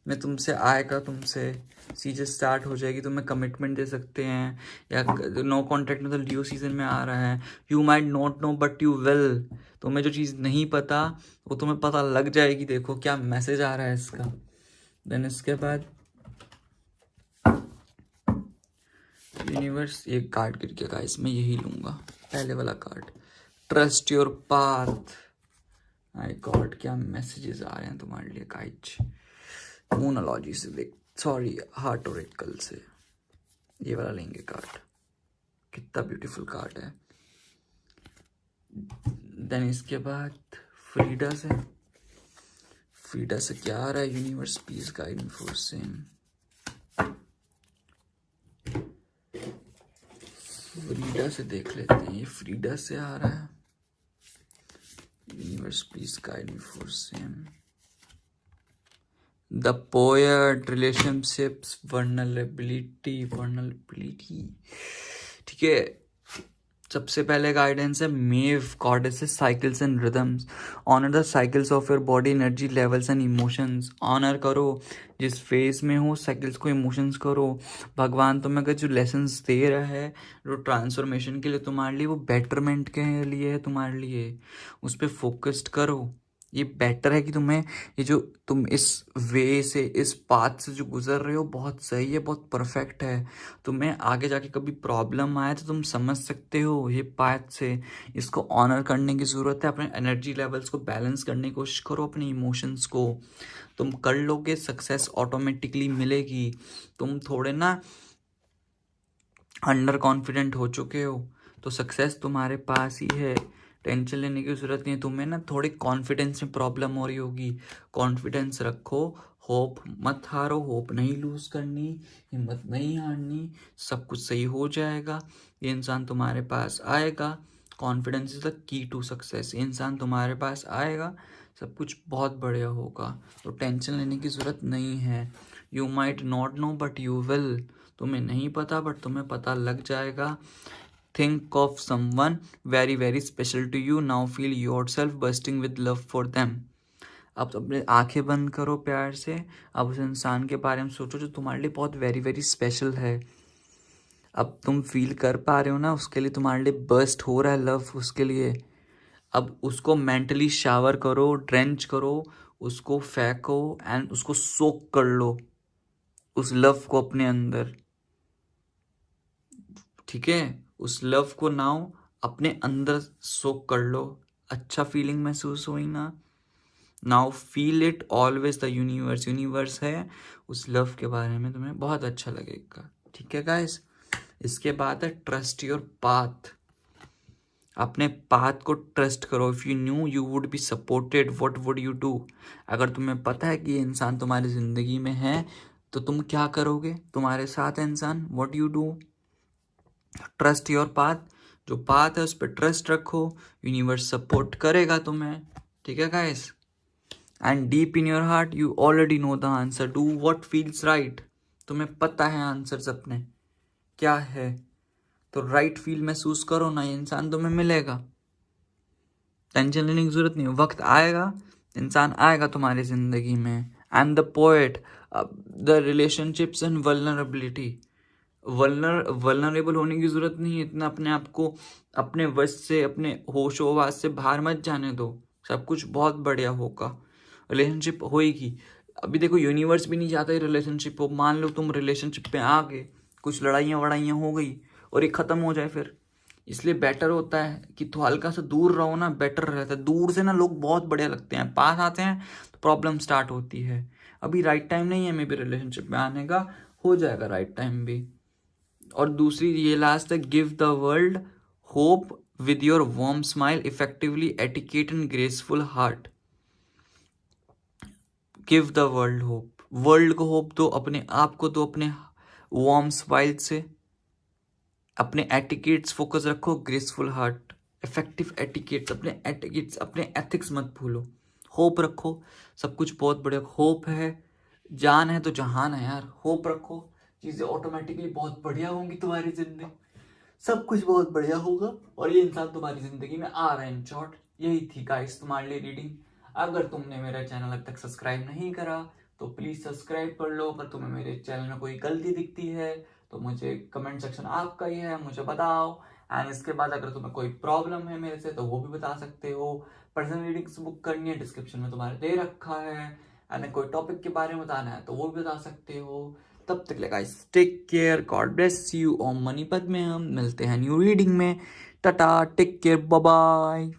में तुमसे आएगा, तुमसे चीजें स्टार्ट हो जाएगी, तुम्हें कमिटमेंट दे सकते हैं, या नो कॉन्ट्रैक्ट में तो लियो सीजन में आ रहा है। You might not know but you will, तुम्हें जो चीज़ नहीं पता वो तुम्हें पता लग जाएगी। देखो क्या मैसेज आ रहा है इसका। देन इसके बाद यूनिवर्स, ये कार्ड गिर गया गाइस, मैं यही लूंगा पहले वाला card, trust your path. My God क्या मैसेजेस आ रहे हैं तुम्हारे लिए गाइस। मोनोलॉजी से देख, सॉरी हार्ट ओरेकल से ये वाला लेंगे कार्ड, कितना ब्यूटीफुल कार्ड है। देन इसके बाद फ्रीडा से क्या आ रहा है, universe please guide me for same. Frida से देख लेते हैं, ये फ्रीडा से आ रहा है, universe please guide me for same. The poet, relationships, vulnerability, ठीक है। सबसे पहले गाइडेंस है मेव goddesses, cycles and rhythms. Honour the cycles of your body, energy levels and emotions. Honour करो जिस फेज में हो, साइकिल्स को, इमोशंस करो। भगवान तुम्हें अगर जो लेसन्स दे रहा है, जो ट्रांसफॉर्मेशन के लिए तुम्हारे लिए, वो बेटरमेंट के लिए है तुम्हारे लिए, उस पर फोकस्ड करो। ये बेटर है कि तुम्हें ये जो तुम इस वे से, इस पाथ से जो गुजर रहे हो बहुत सही है, बहुत परफेक्ट है। तुम्हें आगे जाके कभी प्रॉब्लम आए तो तुम समझ सकते हो ये पाथ से। इसको ऑनर करने की ज़रूरत है, अपने एनर्जी लेवल्स को बैलेंस करने की कोशिश करो, अपने इमोशंस को। तुम कर लोगे, सक्सेस ऑटोमेटिकली मिलेगी। तुम थोड़े ना अंडर कॉन्फिडेंट हो चुके हो, तो सक्सेस तुम्हारे पास ही है, टेंशन लेने की जरूरत नहीं है। तुम्हें ना थोड़ी कॉन्फिडेंस में प्रॉब्लम हो रही होगी, कॉन्फिडेंस रखो, होप मत हारो, होप नहीं लूज करनी, हिम्मत नहीं हारनी, सब कुछ सही हो जाएगा। ये इंसान तुम्हारे पास आएगा, confidence is the key to success. ये इंसान तुम्हारे पास आएगा, सब कुछ बहुत बढ़िया होगा, तो टेंशन लेने की ज़रूरत नहीं है। You might not know but you will, तुम्हें नहीं पता बट तुम्हें पता लग जाएगा। Think of someone very very special to you, now feel yourself bursting with love for them. अब तो अपने आंखें बंद करो प्यार से, अब उस इंसान के बारे में सोचो जो तुम्हारे लिए बहुत वेरी वेरी स्पेशल है। अब तुम फील कर पा रहे हो ना, उसके लिए तुम्हारे लिए बर्स्ट हो रहा है लव उसके लिए। अब उसको मेंटली शावर करो, ड्रेंच करो, उसको फेंको एंड उसको सोक कर लो, उस लव को अपने अंदर, ठीक है। उस लव को नाउ अपने अंदर सोक कर लो। अच्छा फीलिंग महसूस हुई ना, now feel it always the universe, universe है उस लव के बारे में, तुम्हें बहुत अच्छा लगेगा, ठीक है गाइस। इसके बाद है ट्रस्ट योर पाथ, अपने पाथ को ट्रस्ट करो। If you new you would be supported what would you do, अगर तुम्हें पता है कि ये इंसान तुम्हारी जिंदगी में है तो तुम क्या करोगे, तुम्हारे साथ है इंसान, what you do. Trust your path, जो पाथ है उस पर ट्रस्ट रखो, यूनिवर्स सपोर्ट करेगा तुम्हें, ठीक है guys. And deep in your heart you already know the answer, do what feels right, तुम्हें पता है आंसर्स अपने क्या है, तो राइट फील महसूस करो ना, ये इंसान तुम्हें मिलेगा, टेंशन लेने की जरूरत नहीं, वक्त आएगा, इंसान आएगा तुम्हारी जिंदगी में। And the poet, the relationships and vulnerability, vulnerable होने की जरूरत नहीं है, इतना अपने आप को अपने वश से, अपने होशोवास से बाहर मत जाने दो, सब कुछ बहुत बढ़िया होगा, रिलेशनशिप होएगी। अभी देखो यूनिवर्स भी नहीं चाहता रिलेशनशिप हो, मान लो तुम रिलेशनशिप पे आ गए, कुछ लड़ाइयाँ वड़ाइयाँ हो गई और ये ख़त्म हो जाए फिर, इसलिए बेटर होता है कि तो हल्का सा दूर रहो ना, बेटर रहता है। दूर से ना लोग बहुत बढ़िया लगते हैं, पास आते हैं तो प्रॉब्लम स्टार्ट होती है। अभी राइट टाइम नहीं है मे बी रिलेशनशिप में आने का, हो जाएगा राइट टाइम भी। और दूसरी ये लास्ट है, give the world hope with your warm smile, effectively etiquette and graceful heart. Give the world hope, world को होप दो, अपने आप को दो, अपने वार्म स्माइल से, अपने एटिकेट्स फोकस रखो, ग्रेसफुल हार्ट, इफेक्टिव एटिकेट्स, अपने एटिकेट्स, अपने एथिक्स मत भूलो, होप रखो, सब कुछ बहुत बढ़िया। होप है जान है तो जहान है यार, होप रखो, चीजें ऑटोमेटिकली बहुत बढ़िया होंगी तुम्हारी जिंदगी, सब कुछ बहुत बढ़िया होगा और ये इंसान तुम्हारी जिंदगी में आ रहा है। इन शॉर्ट यही थी गाइस तुम्हारे लिए रीडिंग। अगर तुमने मेरा चैनल अब तक सब्सक्राइब नहीं करा तो प्लीज सब्सक्राइब कर लो। अगर तुम्हें मेरे चैनल में कोई गलती दिखती है तो मुझे कमेंट सेक्शन आपका ही है, मुझे बताओ। एंड इसके बाद अगर तुम्हें कोई प्रॉब्लम है मेरे से तो वो भी बता सकते हो। पर्सनल रीडिंग्स बुक करनी है, डिस्क्रिप्शन में तुम्हारे दे रखा है। एंड कोई टॉपिक के बारे में बताना है तो वो भी बता सकते हो। तब तक guys take care, God bless you. ओम मनीपत में हम मिलते हैं न्यू रीडिंग में। Tata, take care, bye bye.